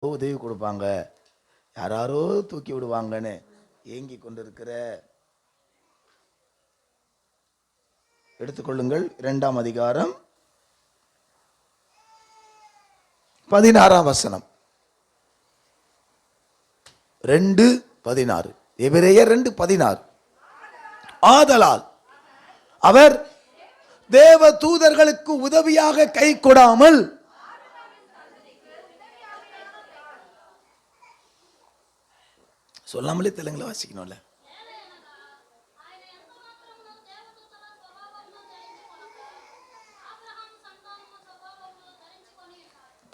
உதவி கொடுப்பாங்க, யாராரோ தூக்கி விடுவாங்கன்னு ஏங்கி கொண்டிருக்கிற, எடுத்துக்கொள்ளுங்கள் 2ஆம் அதிகாரம் 16ஆம் வசனம். 2:16. எபிரேயர் 2:16. ஆதலால் அவர் தேவ தூதர்களுக்கு உதவியாக கை கொடாமல் சொல்லாமலே தெலுங்குல வாசிக்கணும்ல.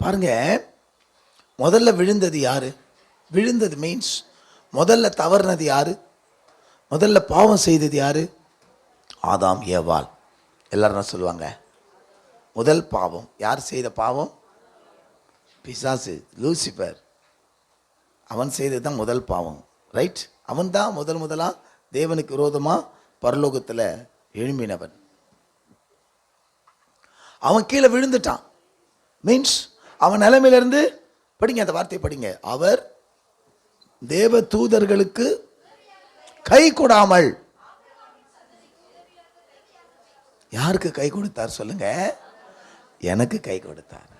பாருங்க, முதல்ல விழுந்தது யாரு? விழுந்தது மீன்ஸ் முதல்ல தவறுனது யாரு? முதல்ல பாவம் செய்தது யாரு? ஆதாம் ஏவாள். எல்லாரும் சொல்லுவாங்க முதல் பாவம் யார் செய்த பாவம்? பிசாசு, லூசிபர். அவன் செய்தது தான் முதல் பாவம். ரைட்? அவன் தான் முதலா தேவனுக்கு விரோதமா பரலோகத்தில் எழும்பினவன். அவன் கீழே விழுந்துட்டான். மீன்ஸ் அவன் நிலைமையிலிருந்து, படிங்க அந்த வார்த்தையை படிங்க, அவர் தேவ தூதர்களுக்கு கை கொடாமல். யாருக்கு கை கொடுத்தார் சொல்லுங்க? எனக்கு கை கொடுத்தார்.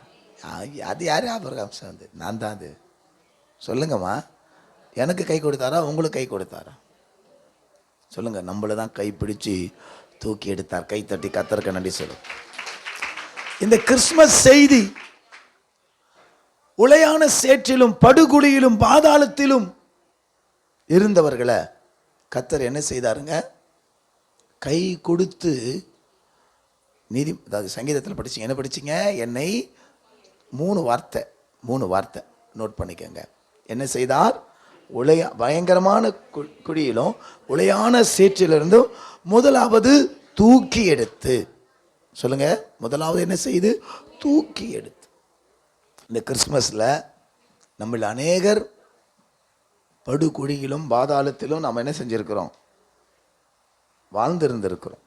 அது யாரு? ஆபிரகாம் வந்து நான் தான். அது சொல்லுங்கம்மா, எனக்கு கை கொடுத்தாரா உங்களுக்கு கை கொடுத்தாரா? சொல்லுங்க. நம்மள தான் கை பிடிச்சு தூக்கி எடுத்தார். கை தட்டி கர்த்தருக்கு நன்றி சொல்லு. இந்த கிறிஸ்துமஸ் செய்தி உளையான சேற்றிலும் படுகுழியிலும் பாதாளத்திலும் இருந்தவர்களை கர்த்தர் என்ன செய்தாருங்க? கை கொடுத்து நீதி, அதாவது சங்கீதத்தில் படிச்சீங்க, என்ன படிச்சீங்க? என்னை 3 வார்த்தை நோட் பண்ணிக்கங்க. என்ன செய்தார்? பயங்கரமான குழியிலும் உளையான சேற்றிலிருந்தும் முதலாவது தூக்கி எடுத்து. சொல்லுங்க, முதலாவது என்ன செய்து? தூக்கி எடுத்து. இந்த கிறிஸ்துமஸில் நம்மள அநேகர் படுகுழியிலும் பாதாளத்திலும் நாம் என்ன செஞ்சிருக்கிறோம்? வாழ்ந்திருந்திருக்கிறோம்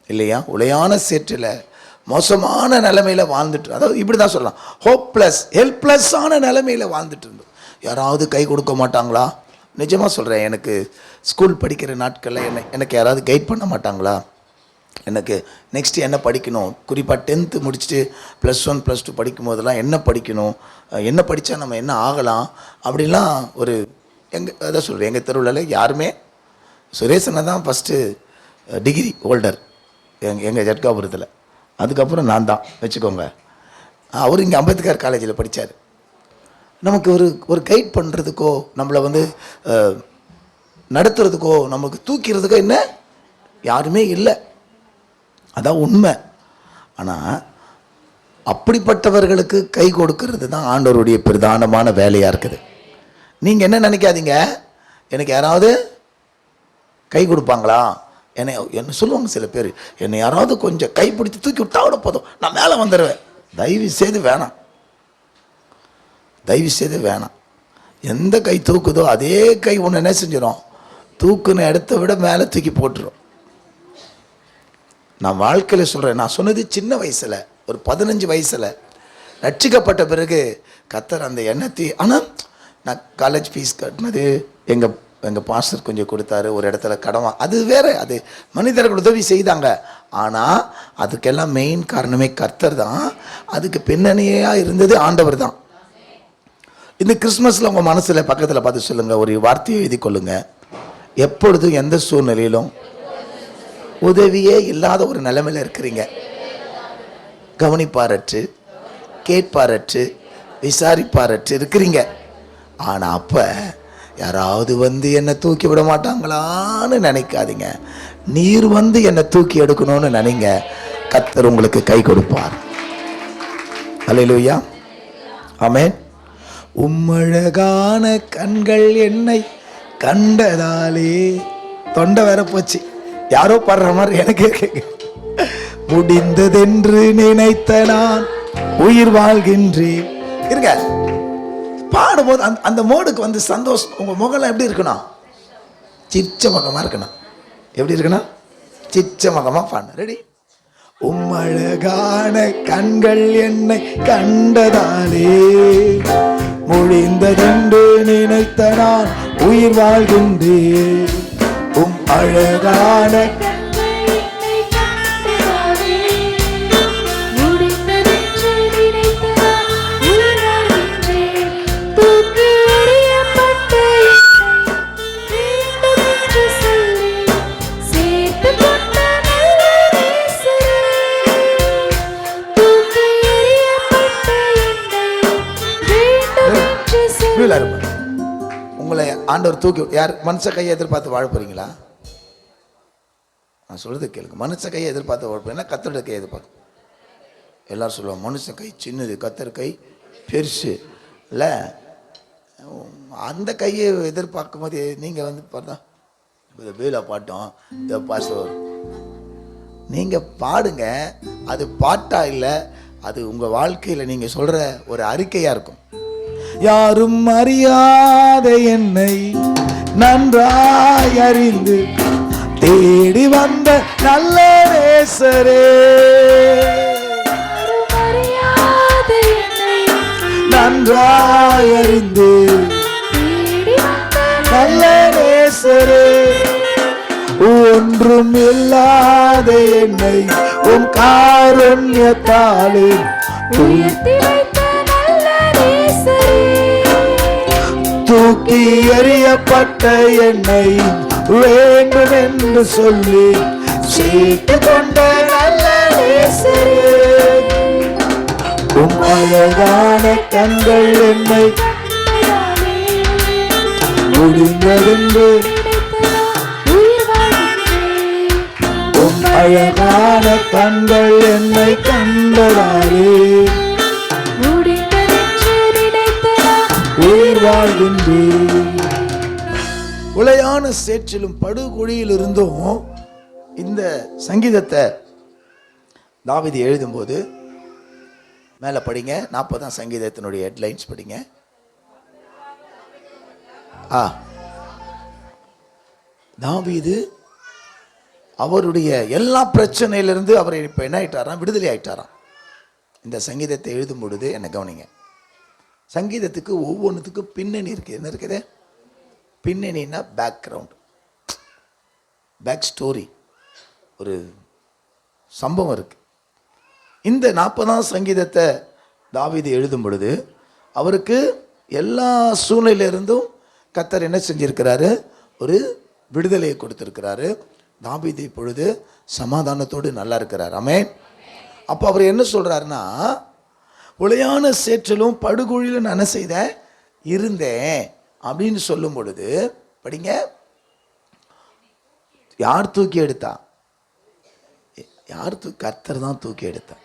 இல்லையா? உளையான சேற்றில் மோசமான நிலைமையில் வாழ்ந்துட்டு, அதாவது இப்படி தான் சொல்லலாம், ஹோப்லெஸ் ஹெல்ப்லெஸ்ஸான நிலைமையில் வாழ்ந்துட்டு இருந்தோம். யாராவது கை கொடுக்க மாட்டாங்களா? நிஜமாக சொல்கிறேன், எனக்கு ஸ்கூல் படிக்கிற நாட்களில் எனக்கு யாராவது கைட் பண்ண மாட்டாங்களா? எனக்கு நெக்ஸ்ட்டு என்ன படிக்கணும், குறிப்பாக 10th முடிச்சுட்டு +1 +2 படிக்கும் போதெல்லாம் என்ன படிக்கணும், என்ன படித்தா நம்ம என்ன ஆகலாம் அப்படின்லாம் ஒரு அதான் சொல்கிறேன். எங்கள் தெருவில் யாருமே, சுரேசனை தான் ஃபஸ்ட்டு டிகிரி ஹோல்டர் எங்கள் ஜட்காபுரத்தில், அதுக்கப்புறம் நான் தான் வச்சுக்கோங்க. அவர் இங்கே அம்பேத்கர் காலேஜில் படித்தார். நமக்கு ஒரு கைட் பண்ணுறதுக்கோ நம்மளை நடத்துறதுக்கோ நமக்கு தூக்கிறதுக்கோ என்ன யாருமே இல்லை. அதான் உண்மை. ஆனால் அப்படிப்பட்டவர்களுக்கு கை கொடுக்கறது தான் ஆண்டவருடைய பிரதானமான வேலையாக இருக்குது. நீங்கள் என்ன நினைக்காதீங்க, எனக்கு யாராவது கை கொடுப்பாங்களா, என்ன சொல்லுவாங்க சில பேர், என்னை யாராவது கொஞ்சம் கை பிடிச்சி தூக்கி விட்டா விட போதும், நான் மேலே வந்துடுவேன். தயவு செய்து வேணாம், தயவு செய்து வேணாம். எந்த கை தூக்குதோ அதே கை ஒன்று என்ன செஞ்சிடும்? தூக்குன இடத்த விட மேலே தூக்கி போட்டுரும். நான் வாழ்க்கையில் சொல்கிறேன், நான் சொன்னது சின்ன வயசில், ஒரு 15 வயசில் ரட்சிக்கப்பட்ட பிறகு கர்த்தர் அந்த எண்ணத்தை. ஆனால் நான் காலேஜ் ஃபீஸ் கட்டினது எங்கள் பாஸ்டர் கொஞ்சம் கொடுத்தாரு, ஒரு இடத்துல கடன், அது வேறு, அது மனிதர்கள் உதவி செய்தாங்க. ஆனால் அதுக்கெல்லாம் மெயின் காரணமே கர்த்தர் தான். அதுக்கு பின்னணியாக இருந்தது ஆண்டவர் தான். இந்த கிறிஸ்மஸில் உங்கள் மனசில் பக்கத்தில் பார்த்து சொல்லுங்கள், ஒரு வார்த்தையை எழுதி கொள்ளுங்க. எப்பொழுதும் எந்த சூழ்நிலையிலும் உதவியே இல்லாத ஒரு நிலைமையில் இருக்கிறீங்க, கவனிப்பாரற்று கேட்பாரற்று விசாரிப்பாரற்று இருக்கிறீங்க. ஆனால் அப்போ யாராவது என்னை தூக்கி விட மாட்டாங்களான்னு நினைக்காதீங்க. நீர் என்னை தூக்கி எடுக்கணும்னு நினைங்க, கர்த்தர் உங்களுக்கு கை கொடுப்பார். அல்லேலூயா, ஆமென். உம்மழகான கண்கள் என்னை கண்டதாலே, தொண்டை வேற போச்சு, யாரோ பாடுற மாதிரி எனக்கு முடிந்ததென்று நினைத்த நான் உயிர் வாழ்கின்றேன். இருங்க, பாடும்போது அந்த மோடுக்கு சந்தோஷம். உங்க முகம் எப்படி இருக்கணும்? சிச்ச முகமா இருக்கணும். எப்படி இருக்கணும்? சிச்ச முகமா பாடணும். ரெடி? உம்மழகான கண்கள் என்னை கண்டதாலே உயிர் வாழ்கின்றேன். உம் அழகான உங்களை ஆண்டவர் தூக்கி யார் மனுஷ கையை எதிர்பார்த்து வாழ போறீங்களா? நான் சொல்றது கேளுங்க. மனுஷ கையை எதிர்பார்த்து வாழ போறீங்கன்னா கர்த்தருடைய கையை எதிர்பார்த்து. எல்லாரும் சொல்லுவாங்க மனுஷ கை சின்னது, கர்த்தர் கை பெருசு இல்லை. அந்த கையை எதிர்பார்க்கும் போது நீங்கள் வந்து பார்த்தா வேலை பாட்டோம் பாஸ்டர் நீங்கள் பாடுங்க. அது பாட்டா இல்லை, அது உங்கள் வாழ்க்கையில் நீங்கள் சொல்கிற ஒரு அறிக்கையாக இருக்கும். யாரும் அறியாத என்னை நன்றாய் அறிந்து தேடி வந்த நல்ல நேசரே, நன்றாய் அறிந்து நல்ல நேசரே, ஒன்றும் இல்லாத என்னை உம் காருண்யத்தாலே உயர்த்தி வைத்த நல்ல நேசரே, தூக்கி எறியப்பட்ட என்னை வேண்டும் என்று சொல்லி சேர்த்து கொண்ட நல்ல நேசரே, உம் அழகான கண்கள் என்னை முடிந்ததென்று, உம் அழகான கண்கள் என்னை கண்டதாலே உயிர் வாழ்கின்றேன். உளையான சேற்றிலும் படுகுழியில் இருந்தும் இந்த சங்கீதத்தை தாவீது எழுதும்போது மேலே படிங்க. 40ஆம் சங்கீதத்தினுடைய ஹெட்லைன்ஸ் படிங்க. தாவீது அவருடைய எல்லா பிரச்சனையிலிருந்து அவர் இப்போ என்ன ஆயிட்டாராம்? விடுதலை ஆயிட்டாராம். இந்த சங்கீதத்தை எழுதும் பொழுது என்ன கவனிங்க. சங்கீதத்துக்கு ஒவ்வொன்றுத்துக்கும் பின்னணி இருக்குது. என்ன இருக்குது? பின்னணின்னா பேக்ரவுண்ட், பேக் ஸ்டோரி, ஒரு சம்பவம் இருக்குது. இந்த 40ஆம் சங்கீதத்தை தாவீது எழுதும் பொழுது அவருக்கு எல்லா சூழ்நிலையிலிருந்தும் கர்த்தர் என்ன செஞ்சிருக்கிறாரு? ஒரு விடுதலையை கொடுத்திருக்கிறாரு. தாவீது இப்பொழுது சமாதானத்தோடு நல்லா இருக்கிறார். ஆமென். அப்போ அவர் என்ன சொல்றாருன்னா, உளையான சேற்றிலும் படுகுழியிலும் நான் என்ன செய்தேன்? இருந்தேன் அப்படின்னு சொல்லும் பொழுது படிங்க. யார் தூக்கி எடுத்தா? யார் கர்த்தர் தான் தூக்கி எடுத்தா.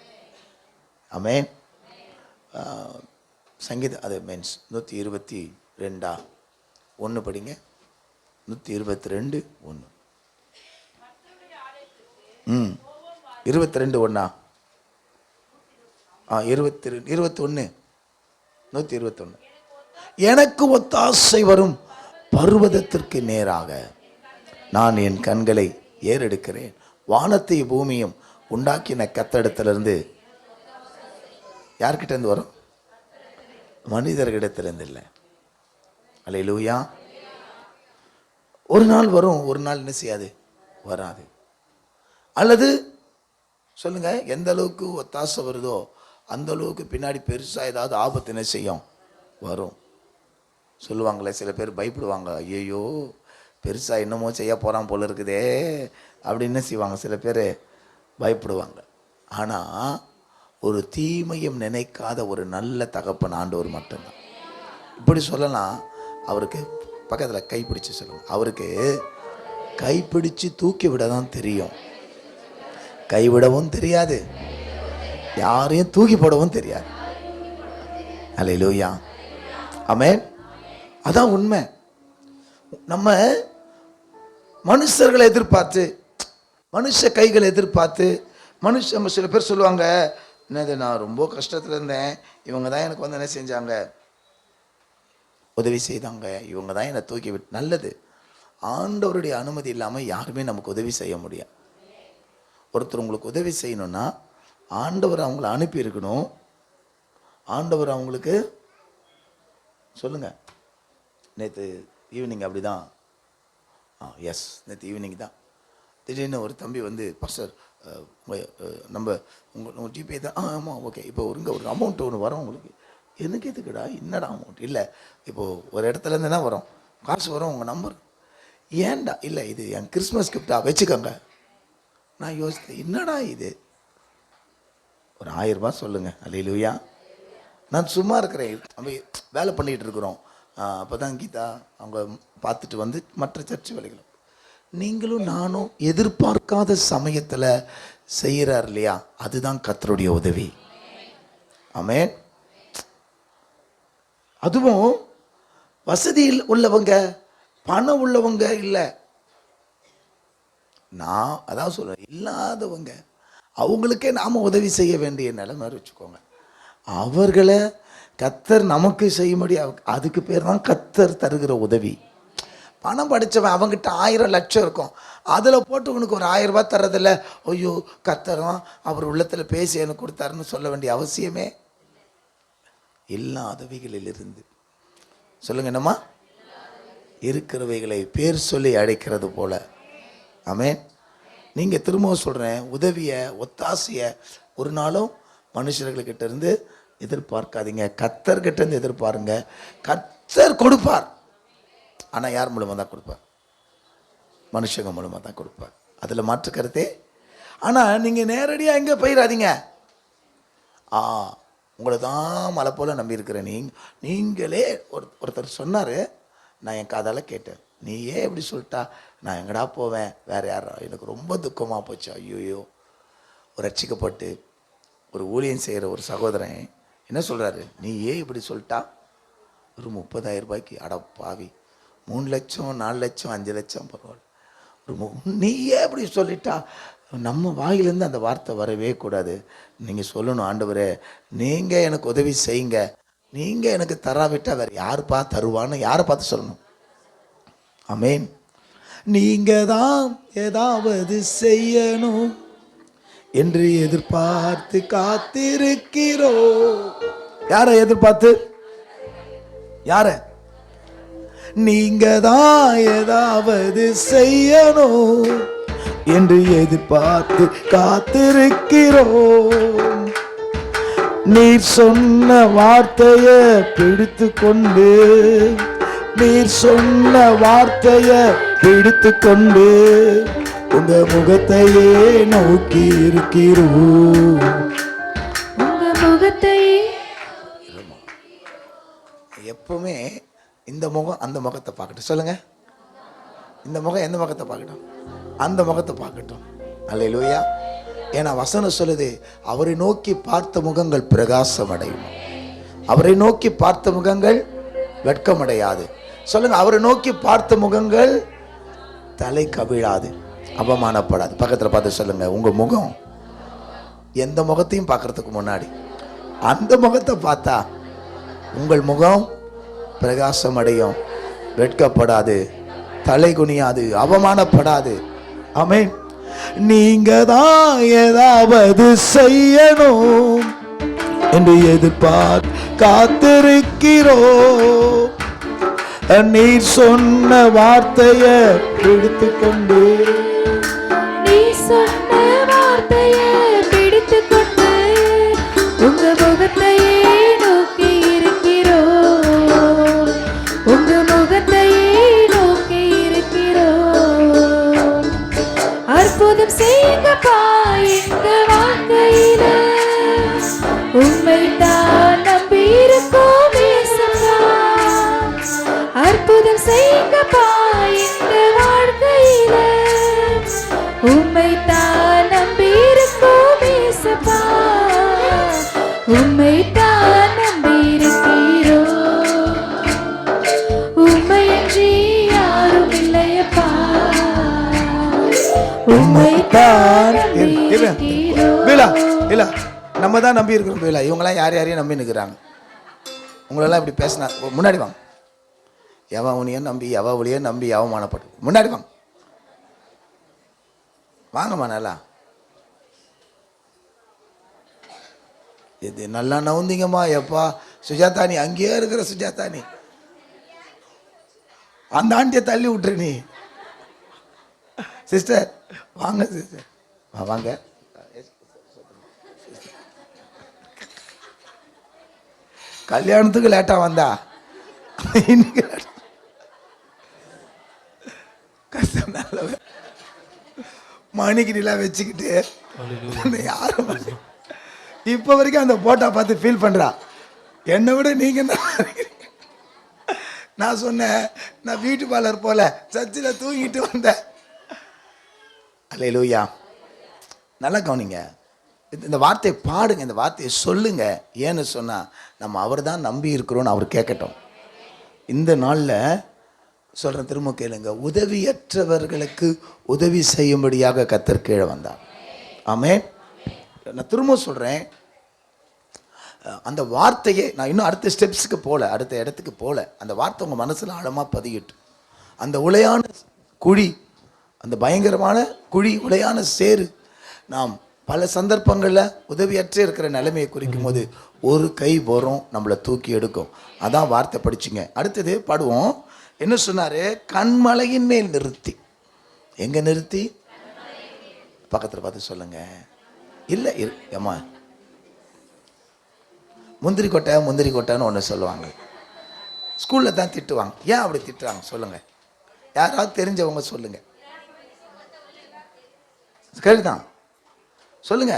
ஆமென். சங்கீதம் அது மீன்ஸ் 122:1 படிங்க. 122:1 22:1 21 121 எனக்கு ஒத்தாசை வரும் பர்வதத்திற்கு நேராக நான் என் கண்களை ஏறெடுக்கிறேன். வானத்தை பூமியும் உண்டாக்கின கர்த்தரிடத்திலிருந்து. யார்கிட்ட இருந்து வரும்? மனிதர்களிடத்திலிருந்து இல்லை. அல்லேலூயா. ஒரு நாள் வரும், ஒரு நாள் என்ன செய்யாது? வராது. அல்லது சொல்லுங்க, எந்த அளவுக்கு ஒத்தாசை வருதோ அந்த அளவுக்கு பின்னாடி பெருசா ஏதாவது ஆபத்து என்ன செய்யும்? வரும். சொல்லுவாங்களே, சில பேர் பயப்படுவாங்க. ஐயோ பெருசா என்னமோ செய்ய போறான் போல இருக்குதே அப்படின்னு செய்வாங்க. சில பேர் பயப்படுவாங்க. ஆனா ஒரு தீமையும் நினைக்காத ஒரு நல்ல தகப்பன் ஆண்டவர் மட்டும்தான். இப்படி சொல்லலாம். அவருக்கு பக்கத்தில் கைப்பிடிச்சு சொல்லுங்க. அவருக்கு கைப்பிடிச்சு தூக்கி விட தான் தெரியும், கைவிடவும் தெரியாது, யாரையும் தூக்கி போடவும் தெரியாது. அல்லேலூயா. ஆமென். அதான் உண்மை. நம்ம மனுஷர்களை எதிர்பார்த்து, மனுஷ கைகளை எதிர்பார்த்து, மனுஷங்க சில பேர் சொல்லுவாங்க, என்னது நான் ரொம்ப கஷ்டத்தில் இருந்தேன், இவங்க தான் எனக்கு வந்து என்ன செஞ்சாங்க? உதவி செய்தாங்க, இவங்க தான் என்னை தூக்கி விட்டு. நல்லது. ஆண்டவருடைய அனுமதி இல்லாமல் யாருமே நமக்கு உதவி செய்ய முடியாது. ஒருத்தர் உங்களுக்கு உதவி செய்யணும்னா ஆண்டவர் அவங்கள அனுப்பி இருக்கணும். ஆண்டவர் அவங்களுக்கு சொல்லுங்க. நேற்று ஈவினிங் அப்படி தான். எஸ், நேற்று ஈவினிங் தான் திடீர்னு ஒரு தம்பி வந்து, பாஸ்டர் நம்ம உங்கள் ஜிபே தான். ஆமாம், ஓகே. இப்போ ஒரு அமௌண்ட் ஒன்று வரும் உங்களுக்கு. எனக்கு எதுக்குடா, என்னடா அமௌண்ட்? இல்லை, இப்போது ஒரு இடத்துலேருந்து என்ன வரும், காசு வரும், உங்கள் நம்பர். ஏன்டா? இல்லை, இது என் கிறிஸ்மஸ் கிஃப்டா, வச்சுக்கோங்க. நான் யோசித்தேன், என்னடா இது, ஒரு 1000 ரூபாய் சொல்லுங்கள். அல்லேலூயா. நான் சும்மா இருக்கிறேன், நம்ம வேலை பண்ணிகிட்டு இருக்கிறோம். அப்போ தான் கீதா அவங்க பார்த்துட்டு வந்து மற்ற சர்ச்சு வேலைகளும், நீங்களும் நானும் எதிர்பார்க்காத சமயத்தில் செய்கிறார் இல்லையா, அதுதான் கர்த்தருடைய உதவி. ஆமென். அதுவும் வசதியில் உள்ளவங்க, பணம் உள்ளவங்க இல்லை, நான் அதான் சொல்கிறேன், இல்லாதவங்க அவங்களுக்கே நாம் உதவி செய்ய வேண்டிய நிலைமை வச்சுக்கோங்க. அவர்களை கர்த்தர் நமக்கு செய்யும்படி, அதுக்கு பேர் தான் கர்த்தர் தருகிற உதவி. பணம் படித்தவன் அவங்ககிட்ட 1000 லட்சம் இருக்கும், அதில் போட்டு உனக்கு ஒரு 1000 ரூபாய் தர்றதில்ல, ஐயோ கர்த்தரும் அவர் உள்ளத்தில் பேசி எனக்கு கொடுத்தாருன்னு சொல்ல வேண்டிய அவசியமே. இல்லாதவைகளிலிருந்து சொல்லுங்க, என்னம்மா, இருக்கிறவைகளை பேர் சொல்லி அழைக்கிறது போல. ஆமென். நீங்கள் திரும்பவும் சொல்கிறேன், உதவியை, ஒத்தாசையை ஒரு நாளும் மனுஷர்கள்கிட்ட இருந்து எதிர்பார்க்காதீங்க, கர்த்தர்கிட்ட இருந்து எதிர்பாருங்க. கர்த்தர் கொடுப்பார். ஆனால் யார் மூலமாக தான் கொடுப்பார்? மனுஷங்க மூலமாக தான் கொடுப்பார், அதில் மாற்று கருத்தே. ஆனால் நீங்கள் நேரடியாக எங்கே போயிடாதீங்க. உங்களை தான் மலை போல் நம்பியிருக்கிறேன். நீங்களே ஒருத்தர் சொன்னார், நான் என் காதால் கேட்டேன், நீ ஏன் இப்படி சொல்லிட்டா, நான் எங்கடா போவேன், வேறு யாரா? எனக்கு ரொம்ப துக்கமாக போச்சு. ஐயோயோ, ஒரு ரட்சிக்கப்பட்டு ஒரு ஊழியம் செய்கிற ஒரு சகோதரன் என்ன சொல்கிறாரு, நீ ஏன் இப்படி சொல்லிட்டா, ஒரு 30,000 ரூபாய்க்கு, அடப்பாவி, 3 லட்சம் 4 லட்சம் 5 லட்சம் பரவாயில்ல, நீ ஏன் இப்படி சொல்லிட்டா? நம்ம வாயிலேருந்து அந்த வார்த்தை வரவே கூடாது. நீங்கள் சொல்லணும், ஆண்டவரே நீங்கள் எனக்கு உதவி செய்யுங்க, நீங்கள் எனக்கு தராவிட்டால் வேறு யாருப்பா தருவான்னு யாரை பார்த்து சொல்லணும். ஆமென். நீங்கள் தான் ஏதாவது செய்யணும் என்று எதிர்பார்த்து காத்திருக்கிறோம். யாரை எதிர்பார்த்து? யார? நீங்க தான் ஏதாவது செய்யணும் என்று எதிர்பார்த்து காத்திருக்கிறோம். நீர் சொன்ன வார்த்தையை பிடித்து கொண்டு, நீர் சொன்ன வார்த்தையை பிடித்து கொண்டு உங்க முகத்தையே நோக்கி இருக்கிறோம். உங்க முகத்தையே. எப்பவுமே இந்த முகம் அந்த முகத்தை பார்க்கட்டும். சொல்லுங்க, இந்த முகம் எந்த முகத்தை பார்க்கட்டும்? அந்த முகத்தை பார்க்கட்டும். அல்லேலூயா. ஏன்னா வசனம் சொல்லுது, அவரை நோக்கி பார்த்த முகங்கள் பிரகாசம் அடையும், அவரை நோக்கி பார்த்த முகங்கள் வெட்கமடையாது. சொல்லுங்க, அவரை நோக்கி பார்த்த முகங்கள் தலை கவிழாது, அவமானப்படாது. பக்கத்தில் பார்த்து சொல்லுங்க, உங்க முகம் எந்த முகத்தையும் பார்க்கறதுக்கு முன்னாடி அந்த முகத்தை பார்த்தா உங்கள் முகம் பிரகாசம் அடையும், வெட்கப்படாது, தலை குனியாது, அவமானப்படாது. ஆமென். நீங்க தான் ஏதாவது செய்யணும் என்று எதிர்பார்த்து காத்திருக்கிறோம். நீர் சொன்ன வார்த்தையை பிடித்து கொண்டு, நீர் சொன்ன வார்த்தையை பிடித்து கொண்டு உங்க முகத்தையே நோக்கி இருக்கிறோம், உங்க முகத்தையே நோக்கி இருக்கிறோம். அற்புதம் செய்யுங்கப்பா எங்க வாழ்க்கையில, உண்மை தான் நம்பி இருக்கோம் ஏசப்பா. அற்புதம் செய்யுங்கப்பா எங்க வாழ்க்கையில, உண்மை தான் நம்பி இருக்கோம் ஏசப்பா. உண்மை தான் நம்பி இருக்கிறோம், உண்மையின்றி யாரும் இல்லையப்பா. உண்மை தான் நம்பி இருக்கிறோம். நம்ம தான் நம்பி இருக்கிறோம். இவங்கெல்லாம் யாரையும் நம்பி நிற்கிறாங்க. உங்களெல்லாம் இப்படி பேசினா முன்னாடி வாங்க. எவன் உனியை நம்பி எவளையே நம்பி அவமானப்பட்டு முன்னாடி வாங்க, வாங்கம்மா. நல்லா இது நல்லா நவுந்தீங்கம்மா. எப்பா சுஜாதா, நீ அங்கேயே இருக்கிற சுஜாதா, நீ அந்த ஆண்டியை தள்ளி விட்டுரு நீ. சிஸ்டர் வாங்க சிஸ்டர், வாங்க. கல்யாணத்துக்கு லேட்டா வந்தா இன்னைக்கு கஷ்டம். மணிக்கிட்டலாம் வச்சுக்கிட்டு யாரும் இப்போ வரைக்கும் அந்த போட்டா பார்த்து ஃபீல் பண்ணுறா. என்னை விட நீங்கள் நான் சொன்னேன், நான் பியூட்டி பார்லர் போல சர்ச்சில் தூங்கிட்டு வந்தேன். அல்லேலூயா. நல்லா கவனிங்க, இந்த வார்த்தையை பாடுங்க, இந்த வார்த்தையை சொல்லுங்க. ஏன்னு சொன்னால் நம்ம அவர் தான் நம்பி இருக்கிறோன்னு அவர் கேட்கட்டும். இந்த நாளில் சொல்கிறேன், திரும்ப கேளுங்க. உதவியற்றவர்களுக்கு உதவி செய்யும்படியாக கர்த்தர் கீழே வந்தார். ஆமென். நான் திரும்ப சொல்கிறேன், அந்த வார்த்தையே நான் இன்னும் அடுத்த ஸ்டெப்ஸுக்கு போகல, அடுத்த இடத்துக்கு போகல. அந்த வார்த்தை உங்கள் மனசில் ஆழமாக பதியிட்டு, அந்த உளையான குழி, அந்த பயங்கரமான குழி, உளையான சேறு, நாம் பல சந்தர்ப்பங்களில் உதவியற்ற இருக்கிற நிலைமையை குறிக்கும் போது ஒரு கை வரும், நம்மளை தூக்கி எடுக்கும். அதான் வார்த்தை படிச்சுங்க. அடுத்தது பாடுவோம். என்ன சொன்னார்? கண்மலையின் மேல் நிறுத்தி. எங்கே நிறுத்தி? பக்கத்தில் பார்த்து சொல்லுங்க. இல்லை ஏம்மா, முந்திரி கொட்டைன்னு ஒன்று சொல்லுவாங்க. ஸ்கூலில் தான் திட்டுவாங்க. ஏன் அப்படி திட்டுறாங்க சொல்லுங்கள்? யாராவது தெரிஞ்சவங்க சொல்லுங்கள். கேள்விதான் சொல்லுங்க.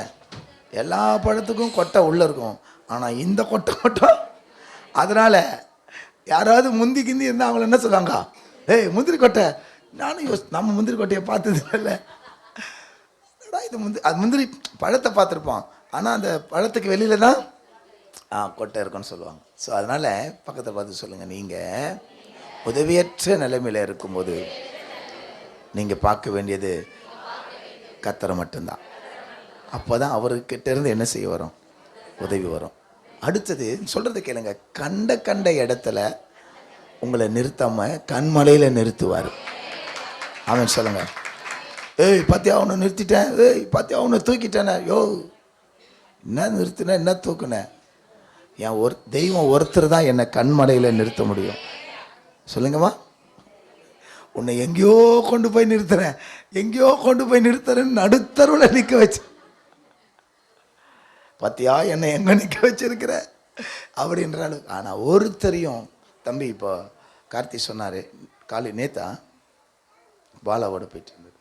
எல்லா பழத்துக்கும் கொட்டை உள்ளே இருக்கும், ஆனால் இந்த கொட்டை மட்டும். அதனால் யாராவது முந்தி கிந்தி இருந்தால் அவங்கள என்ன சொல்லுவாங்க? ஏய் முந்திரி கொட்டை. நானும் நம்ம முந்திரி கொட்டையை பார்த்தது இல்லை. இது அது முந்திரி பழத்தை பார்த்துருப்போம், ஆனால் அந்த பழத்துக்கு வெளியில் தான் கொட்டை இருக்குன்னு சொல்லுவாங்க. ஸோ அதனால் பக்கத்தை பார்த்து சொல்லுங்கள், நீங்கள் உதவியற்ற நிலைமையில் இருக்கும்போது நீங்கள் பார்க்க வேண்டியது கர்த்தரை மட்டும்தான். அப்போ தான் அவர்கிட்ட இருந்து என்ன செய்ய வரும்? உதவி வரும். அடுத்தது சொல்கிறத கேளுங்க. கண்ட இடத்துல உங்களை நிறுத்தாமல் கண்மலையில் நிறுத்துவார். அவன் சொல்லுங்க. ஏய் பாத்தியா அவனை நிறுத்திட்டேன், ஏய் பாத்தியா அவனை தூக்கிட்டேனே. யோ என்ன நிறுத்தின, என்ன தூக்குனேன்? என் தெய்வம் ஒருத்தர் தான் என்னை கண்மலையில் நிறுத்த முடியும். சொல்லுங்கம்மா. உன்னை எங்கேயோ கொண்டு போய் நிறுத்துறேன்னு நடுத்தருவில் நிற்க வச்சு, பார்த்தியா என்னை எங்கே நிற்க வச்சிருக்கிற அப்படின்றாலும். ஆனால் ஒருத்தரையும் தம்பி, இப்போ கார்த்தி சொன்னார், நேத்தா பாலாவோட போயிட்டு இருந்தது.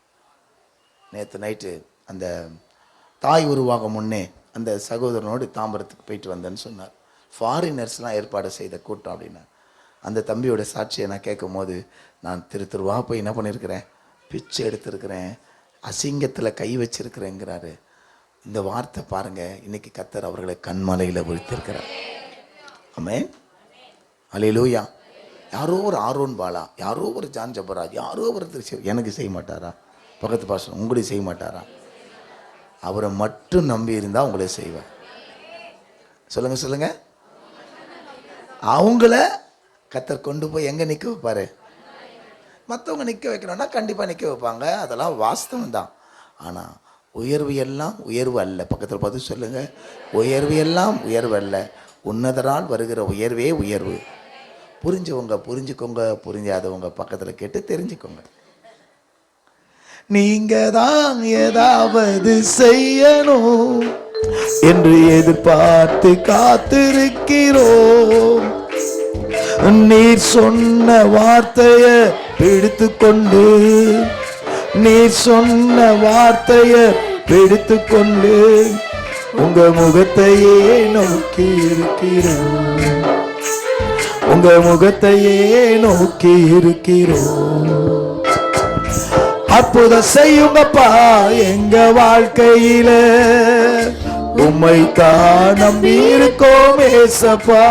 நேற்று நைட்டு அந்த தாய் உருவாக முன்னே அந்த சகோதரனோடு தாம்பரத்துக்கு போயிட்டு வந்தேன்னு சொன்னார். ஃபாரினர்ஸ்லாம் ஏற்பாடு செய்த கூட்டம் அப்படின்னா. அந்த தம்பியோட சாட்சியை நான் கேட்கும் போது, நான் திருவா போய் என்ன பண்ணியிருக்கிறேன்? பிச்சை எடுத்திருக்கிறேன், அசிங்கத்தில் கை வச்சிருக்கிறேங்கிறாரு. இந்த வார்த்தை பாருங்கள், இன்னைக்கு கர்த்தர் அவர்களை கண்மலையில் விழித்திருக்கிறார். ஆமென். அல்லேலூயா. யாரோ ஒரு ஆரோன் பாலா, யாரோ ஒரு ஜான் ஜபராஜ், யாரோ ஒருத்தர் எனக்கு செய்ய மாட்டாரா? பக்கத்து பாசம் உங்களுக்கு செய்ய மாட்டாரா? அவரை மட்டும் நம்பி இருந்தால் உங்களே செய்வார். சொல்லுங்க. அவங்கள கர்த்தர் கொண்டு போய் எங்கே நிற்க வைப்பார்? மற்றவங்க நிற்க வைக்கணும்னா கண்டிப்பாக நிற்க வைப்பாங்க, அதெல்லாம் வாஸ்தவம் தான். ஆனால் உயர்வு எல்லாம் உயர்வு அல்ல. பக்கத்தில் பார்த்து சொல்லுங்க. உயர்வு எல்லாம் உயர்வு அல்ல, உன்னதரால் வருகிற உயர்வே உயர்வு. புரிஞ்சவங்க புரிஞ்சுக்கோங்க, புரிஞ்சாதவங்க பக்கத்தில் கேட்டு தெரிஞ்சுக்கோங்க. நீங்க தான் ஏதாவது செய்யணும் என்று எதிர்பார்த்து காத்திருக்கிறோம். நீர் சொன்ன வார்த்தையை பிடித்து கொண்டு, உங்க முகத்தையே நோக்கி இருக்கிறோம். அற்புதம் செய்யுங்கப்பா எங்க வாழ்க்கையில, உம்மை தான் நம்பி இருக்கோம் ஏசப்பா.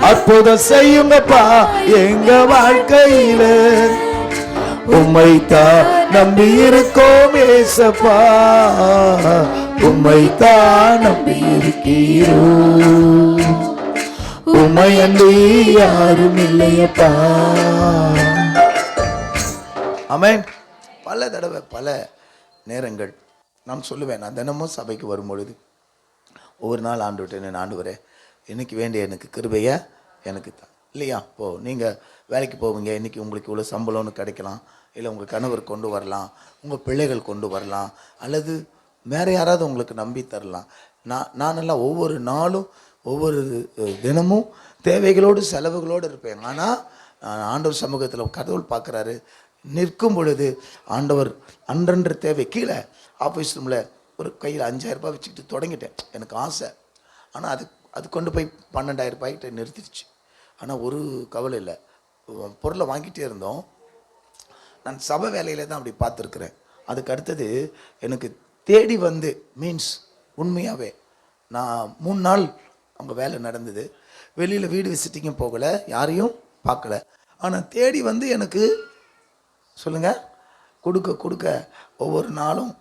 அற்புதம் செய்யுங்கப்பா எங்க வாழ்க்கையில, உம்மை தான் நம்பி இருக்கோம் ஏசப்பா. உம்மை தான் நம்பி இருக்கிறோம், உம்மை அன்றி யாரும் இல்லையப்பா. ஆமென். பல தடவை பல நேரங்கள் நான் சொல்லுவேன், நான் தினமும் சபைக்கு வரும் பொழுது ஒவ்வொரு நாள் ஆண்டு விட்டு, ஆண்டவரே எனக்கு வேண்டிய எனக்கு கிருபையை எனக்கு தான். இல்லையா? இப்போது நீங்கள் வேலைக்கு போவீங்க, இன்றைக்கி உங்களுக்கு இவ்வளோ சம்பளம்னு கிடைக்கலாம், இல்லை உங்கள் கணவர் கொண்டு வரலாம், உங்கள் பிள்ளைகள் கொண்டு வரலாம், அல்லது வேறு யாராவது உங்களுக்கு நம்பி தரலாம். நானெல்லாம் ஒவ்வொரு நாளும் ஒவ்வொரு தினமும் தேவைகளோடு செலவுகளோடு இருப்பேன். ஆனால் ஆண்டவர் சமூகத்தில் கடவுள் பார்க்குறாரு, நிற்கும் பொழுது ஆண்டவர் அன்றன்ற தேவை. கீழே ஆஃபீஸ் ரூமில் ஒரு கையில் 5000 ரூபாய் வச்சுக்கிட்டு தொடங்கிட்டேன், எனக்கு ஆசை. ஆனால் அது கொண்டு போய் 12,000 ரூபாய்கிட்ட நிறுத்திடுச்சு. ஆனால் ஒரு கவலை இல்லை, பொருளை வாங்கிட்டே இருந்தோம். நான் சபை வேலையில் தான் அப்படி பார்த்துருக்குறேன். அதுக்கு அடுத்தது எனக்கு தேடி வந்து மீன்ஸ் உண்மையாகவே நான் 3 நாள் அவங்க வேலை நடந்தது. வெளியில் வீடு விசிட்டிங்கும் போகலை, யாரையும் பார்க்கல. ஆனால் தேடி வந்து எனக்கு சொல்லுங்கள் கொடுக்க ஒவ்வொரு நாளும்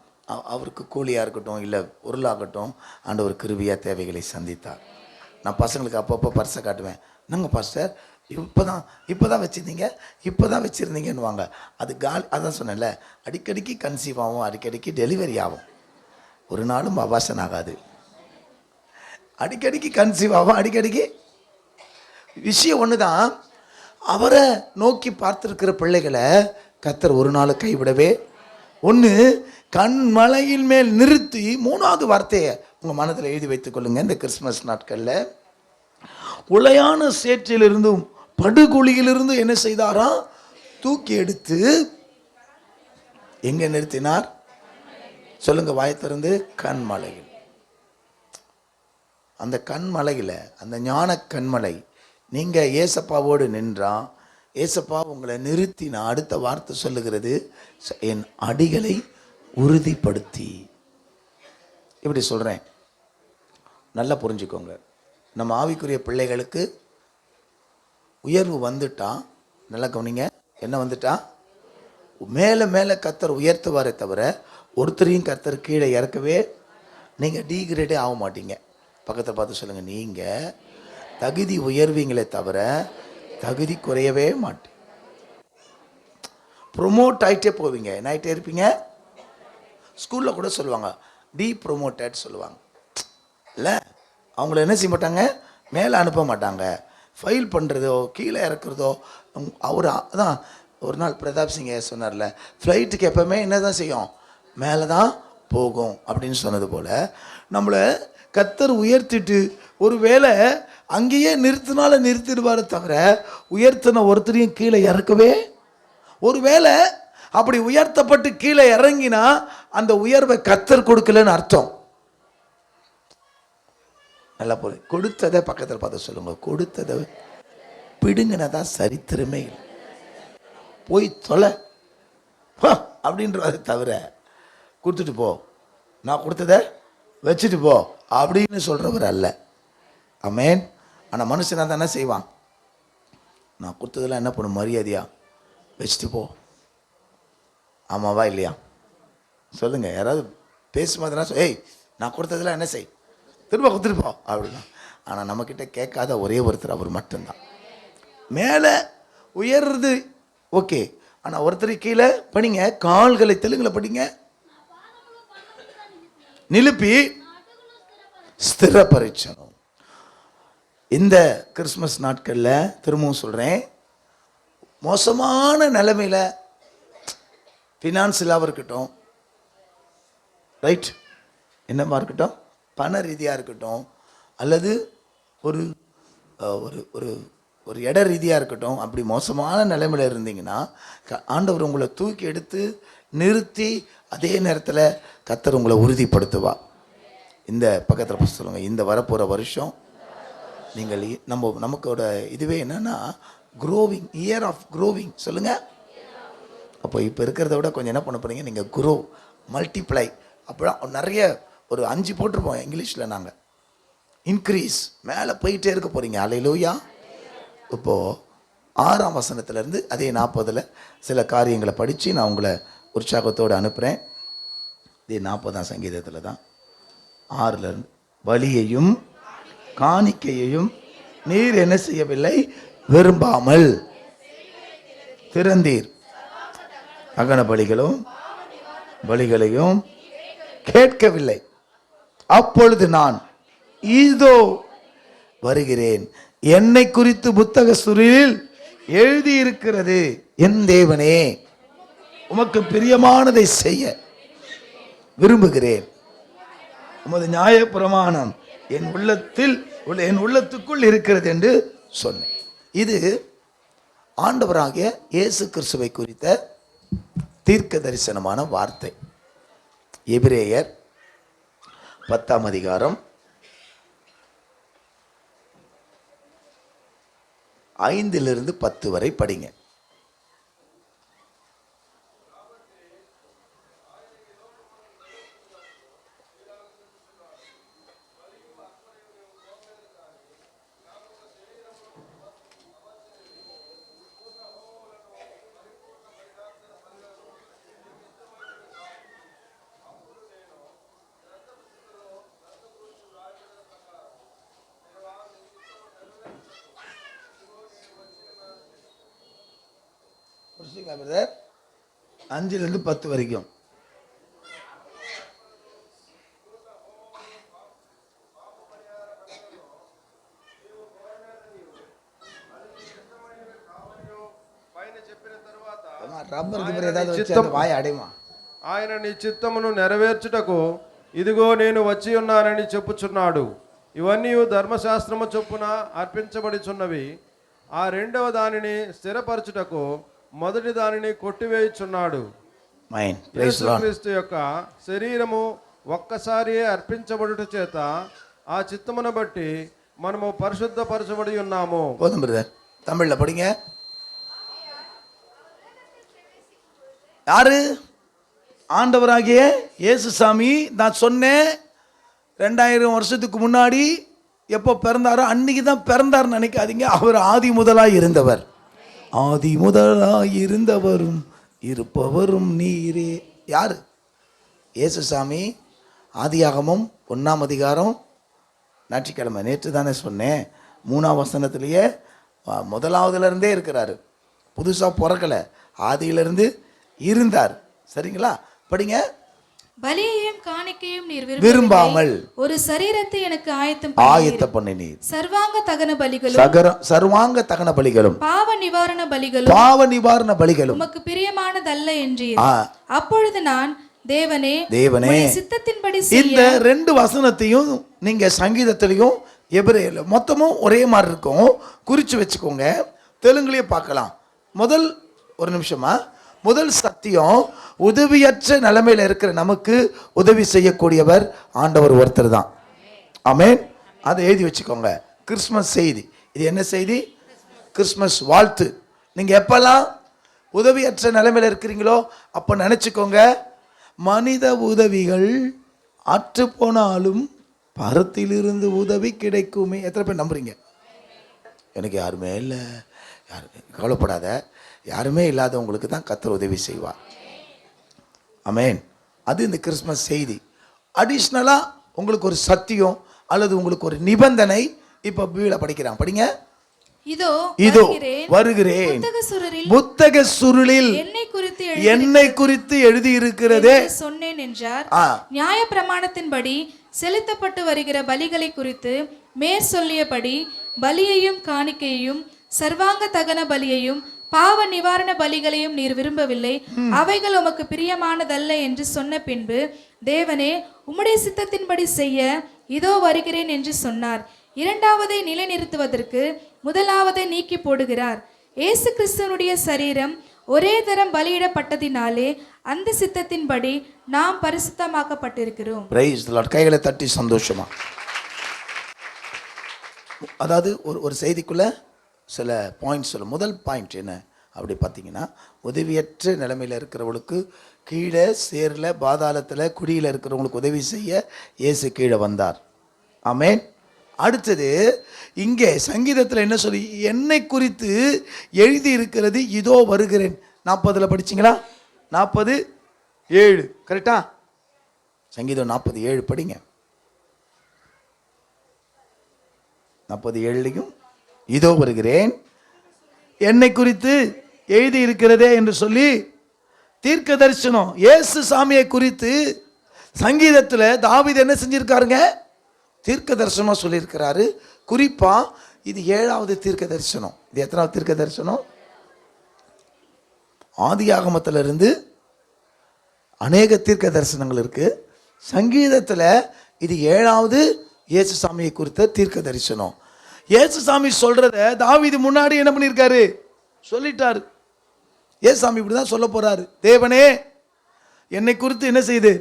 அவருக்கு கூலியாக இருக்கட்டும், இல்லை பொருளாகட்டும், ஆண்டவர் கிருபையாக தேவைகளை சந்தித்தார். நான் பசங்களுக்கு அப்பப்போ பர்ஸை காட்டுவேன். என்னங்க பாஸ்டர் இப்போ தான் வச்சுருந்தீங்கன்னுவாங்க. அது அதான் சொன்னேன்ல, அடிக்கடிக்கு கன்சீவ் ஆகும், அடிக்கடிக்கு டெலிவரி ஆகும், ஒரு நாளும் அபாஷன் ஆகாது. அடிக்கடிக்கு கன்சீவ் ஆகும், அடிக்கடிக்கு. விஷயம் ஒன்று தான், அவரை நோக்கி பார்த்துருக்கிற பிள்ளைகளை கர்த்தர் ஒரு நாள் கைவிடவே. ஒன்று கண்மலையின் மேல் நிறுத்தி, 3வது வார்த்தையை உங்கள் மனதில் எழுதி வைத்துக் கொள்ளுங்க. இந்த கிறிஸ்மஸ் நாட்களில் உளையான சேற்றிலிருந்தும் படுகுழியிலிருந்து என்ன செய்தாரா? தூக்கி எடுத்து எங்கே நிறுத்தினார்? சொல்லுங்க, வாயை திறந்து. கண்மலையில். அந்த கண்மலையில், அந்த ஞான கண்மலை, நீங்கள் ஏசப்பாவோடு நின்றா ஏசப்பா உங்களை நிறுத்தினா அடுத்த வார்த்தை சொல்லுகிறது, என் அடிகளை உறுதிப்படுத்தி. இப்படி சொல்கிறேன், நல்லா புரிஞ்சுக்கோங்க. நம்ம ஆவிக்குரிய பிள்ளைகளுக்கு உயர்வு வந்துட்டா, நல்லா கவனிங்க, என்ன வந்துட்டா? மேலே மேலே கர்த்தர் உயர்த்துவாரே தவிர ஒருத்தரையும் கர்த்தர் கீழே இறக்கவே, நீங்கள் டீக்ரேடே ஆக மாட்டீங்க. பக்கத்தில் பார்த்து சொல்லுங்கள், நீங்கள் தகுதி உயர்வீங்களே தவிர தகுதி குறையவே மாட்டேன். ப்ரொமோட் ஆகிட்டே போவீங்க. என்ன ஆகிட்டே இருப்பீங்க? ஸ்கூலில் கூட சொல்லுவாங்க ப்ரொமோட்டட் சொல்லுவாங்க இல்லை? அவங்கள என்ன செய்ய மாட்டாங்க? மேலே அனுப்ப மாட்டாங்க. ஃபைல் பண்ணுறதோ கீழே இறக்குறதோ. அவர் அதான் ஒரு நாள் பிரதாப் சிங் சொன்னார்ல, ஃப்ளைட்டுக்கு எப்போவுமே என்ன தான் செய்யும்? மேலே தான் போகும் அப்படின்னு சொன்னது போல், நம்மளை கர்த்தர் உயர்த்திட்டு ஒரு வேளை அங்கேயே நிறுத்திடுவாரே தவிர உயர்த்தின ஒருத்தரையும் கீழே இறக்கவே. ஒரு வேளை அப்படி உயர்த்தப்பட்டு கீழே இறங்கினா அந்த உயர்வை கர்த்தர் கொடுக்கலன்னு அர்த்தம். நல்லா போல கொடுத்ததை பக்கத்தில் பார்த்து சொல்லுங்க, கொடுத்ததை பிடுங்கினதா சரித்திரமே இல்லை. போய் தொலை அப்படின்றத தவிர கொடுத்துட்டு போ, நான் கொடுத்ததை வச்சுட்டு போ அப்படின்னு சொல்கிறவர் அல்ல. ஆமென். ஆனால் மனுஷனாக தான் என்ன செய்வான்? நான் கொடுத்ததெல்லாம் என்ன பண்ணும்? மரியாதையா வச்சுட்டு போ. ஆமாவா இல்லையா? சொல்லுங்கள். யாராவது பேசும்போதுனா ஏய் நான் கொடுத்ததெல்லாம் என்ன செய், திரும்ப கொடுத்துட்டு போ அப்படின்னா. ஆனால் நம்மக்கிட்ட கேட்காத ஒரே ஒருத்தர் அவர் மட்டும்தான். மேலே உயர்றது ஓகே, ஆனால் ஒருத்தர் கீழே படிங்க, கால்களை தெலுங்குல படிங்க, நிலுப்பி ஸ்திரப்பரிச்சனம். இந்த கிறிஸ்மஸ் நாட்களில் திரும்பவும் சொல்கிறேன், மோசமான நிலைமையில் ஃபினான்ஸிலாக இருக்கட்டும், ரைட், என்னமா இருக்கட்டும், பண ரீதியாக இருக்கட்டும், அல்லது ஒரு ஒரு ஒரு ஒரு இட ரீதியாக இருக்கட்டும், அப்படி மோசமான நிலைமையில் இருந்தீங்கன்னா ஆண்டவர் உங்களை தூக்கி எடுத்து நிறுத்தி அதே நேரத்தில் கர்த்தர் உங்களை உறுதிப்படுத்துவா. இந்த பக்கத்தில் சொல்லுங்கள், இந்த வரப்போகிற வருஷம் நீங்கள் நமக்கோட இதுவே என்னென்னா க்ரோவிங், இயர் ஆஃப் க்ரோவிங். சொல்லுங்கள். அப்போ இப்போ இருக்கிறத விட கொஞ்சம் என்ன பண்ண போகிறீங்க? நீங்கள் க்ரோ, மல்டிப்ளை. அப்போலாம் நிறைய ஒரு 5 போட்டிருப்போம் இங்கிலீஷில் நாங்கள். இன்க்ரீஸ், மேலே போயிட்டே இருக்க போகிறீங்க. அல்லேலூயா. இப்போது 6ஆம் வசனத்துலேருந்து அதே 40 சில காரியங்களை படித்து நான் உங்களை உற்சாகத்தோடு அனுப்புகிறேன். இதே 40ஆம் சங்கீதத்தில் தான் 6லேருந்து, பலியையும் காணிக்கையையும் நீர் என்ன செய்யவில்லை, விரும்பாமல் திறந்தீர், அகன பலிகளையும் கேட்கவில்லை. அப்பொழுது நான் இதோ வருகிறேன், என்னை குறித்து புத்தக சுருளில் எழுதியிருக்கிறது. என் தேவனே, உமக்கு பிரியமானதை செய்ய விரும்புகிறேன். உமது நியாய பிரமாணம் என் உள்ளத்துக்குள் இருக்கிறது என்று சொன்னேன். இது ஆண்டவராகிய இயேசு கிறிஸ்துவை குறித்த தீர்க்க தரிசனமான வார்த்தை. எபிரேயர் 10ஆம் அதிகாரம் 5 to 10 வரை படிங்க. பிரதர் 5 to 10 வரைக்கும். ఆయన నీ చిత్తమును నెరవేర్చుటకు ఇదిగో నేను వచ్చి ఉన్నానని చెప్పుచున్నాడు. ఇవన్నీ ధర్మశాస్త్రము చొప్పున అర్పించబడిచున్నవి. ఆ రెండవ దానిని స్థిరపరచుటకు మొదటి దానిని కొట్టివేయుచున్నాడు. యేసుక్రీస్తు యొక్క శరీరము ఒక్కసారి అర్పించబడుట చేత ఆ చిత్తమును బట్టి మనము పరిశుద్ధపరచబడి ఉన్నాము. தமிழ்ல படிங்க. யாரு? ஆண்டவராகிய இயேசு சாமி. நான் சொன்னேன் 2000 வருஷத்துக்கு முன்னாடி எப்போ பிறந்தாரோ அன்னைக்கு தான் பிறந்தார்னு நினைக்காதீங்க. அவர் ஆதி முதலாய் இருந்தவர். ஆதி முதலாய் இருந்தவரும் இருப்பவரும் நீரே. யாரு? இயேசு சாமி. ஆதியாகமம் 1ஆம் அதிகாரம் ஞாயிற்றுக்கிழமை நேற்று தானே சொன்னேன். 3ஆம் வசனத்திலேயே முதலாவதுலேருந்தே இருக்கிறாரு. புதுசாக பிறக்கலை, ஆதியிலிருந்து இருந்தார். சரிங்களா? படிங்க. பலியையும் காணிக்கையும் நீர் விரும்பாமல் ஒரு சரீரத்தை எனக்கு ஆயத்த பண்ணினீர். சர்வாங்க தகன பலிகளும் பாவ நிவாரண பலிகளும் உமக்கு பிரியமானதல்ல என்றீர். அப்பொழுது நான் தேவனே சித்தத்தின்படி இந்த 2 வசனத்தையும் நீங்க சங்கீதத்திலையும் எபிரேயர்ல மொத்தமும் ஒரே மாதிரி இருக்கும். குறிச்சு வச்சுக்கோங்க. தெலுங்குலயே பார்க்கலாம். ஒரு நிமிஷமா. முதல் சத்தியம், உதவியற்ற நிலைமையில் இருக்கிற நமக்கு உதவி செய்யக்கூடியவர் ஆண்டவர் ஒருத்தர் தான். ஆமென். அதை எழுதி வச்சுக்கோங்க. கிறிஸ்மஸ் செய்தி. இது என்ன செய்தி? கிறிஸ்மஸ் வாழ்த்து. நீங்கள் எப்பெல்லாம் உதவியற்ற நிலைமையில் இருக்கிறீங்களோ அப்போ நினச்சிக்கோங்க, மனித உதவிகள் அற்று போனாலும் பரத்திலிருந்து உதவி கிடைக்குமே. எத்தனை பேர் நம்புறீங்க? எனக்கு யாருமே இல்லை, யாருமே கவலைப்படாத, யாருமே இல்லாதவங்களுக்கு தான் கர்த்தர் உதவி செய்வார். ஆமென். அது இந்த கிறிஸ்மஸ் செய்தி. அடிஷ்னலாக உங்களுக்கு ஒரு சத்தியம் அல்லது உங்களுக்கு ஒரு நிபந்தனை இப்போ பைபிளை படிக்கிறாங்க. படிங்க. இதோ வருகிறேன், புத்தக சுருளில் என்னை குறித்து எழுதி இருக்கிறதே சொன்னேன் என்றார். நியாய பிரமாணத்தின்படி செலுத்தப்பட்டு வருகிற பலிகளை குறித்து மேற் சொல்லியபடி பலியையும் காணிக்கையையும் சர்வாங்க தகன பலியையும் பாவ நிவாரண பலிகளையும் நீர் விரும்பவில்லை, அவைகள் உமக்கு பிரியமானதல்ல என்று சொன்ன பின்பு தேவனே உம்முடைய சித்தத்தின்படி செய்ய இதோ வருகிறேன் என்று சொன்னார். இரண்டாவதை நிலைநிறுத்துவதற்கு முதலாவதை நீக்கி போடுகிறார். இயேசு கிறிஸ்துவனுடைய சரீரம் ஒரே தரம் பலியிடப்பட்டதினாலே அந்த சித்தத்தின்படி நாம் பரிசுத்தமாக்கப்பட்டிருக்கிறோம். Praise the Lord. கைகளை தட்டி சந்தோஷமா. அதாவது ஒரு செய்திக்குள்ள சில பாயிண்ட்ஸ் சொல்லும். முதல் பாயிண்ட் என்ன அப்படி பார்த்தீங்கன்னா, உதவியற்ற நிலைமையில் இருக்கிறவங்களுக்கு கீழே சேரில் பாதாளத்தில் குடியில் இருக்கிறவங்களுக்கு உதவி செய்ய இயேசு கீழே வந்தார். ஆமென். அடுத்தது இங்கே சங்கீதத்தில் என்ன சொல்லி, என்னை குறித்து எழுதி இருக்கிறது இதோ வருகிறேன். 40 படிச்சிங்களா? 47 கரெக்டா? சங்கீதம் 47 படிங்க. 47லையும் இதோ வருகிறேன், என்னை குறித்து எழுதி இருக்கிறதே என்று சொல்லி தீர்க்க தரிசனம் இயேசு சாமியை குறித்து சங்கீதத்தில் தாவீது என்ன செஞ்சிருக்காருங்க? தீர்க்க தரிசனமாக சொல்லியிருக்கிறாரு. குறிப்பாக இது 7வது தீர்க்க தரிசனம். இது எத்தனாவது தீர்க்க தரிசனம்? ஆதியாகமத்திலிருந்து அநேக தீர்க்க தரிசனங்கள் இருக்கு. சங்கீதத்தில் இது 7வது இயேசுசாமியை குறித்த தீர்க்க தரிசனம். இயேசுசாமி சொல்றத தாவீது முன்னாடி என்ன பண்ணியிருக்காரு? சொல்லிட்டாரு. இயேசுசாமி இப்படி தான் சொல்ல போறாரு. தேவனே என்னை குறித்து என்ன செய்து,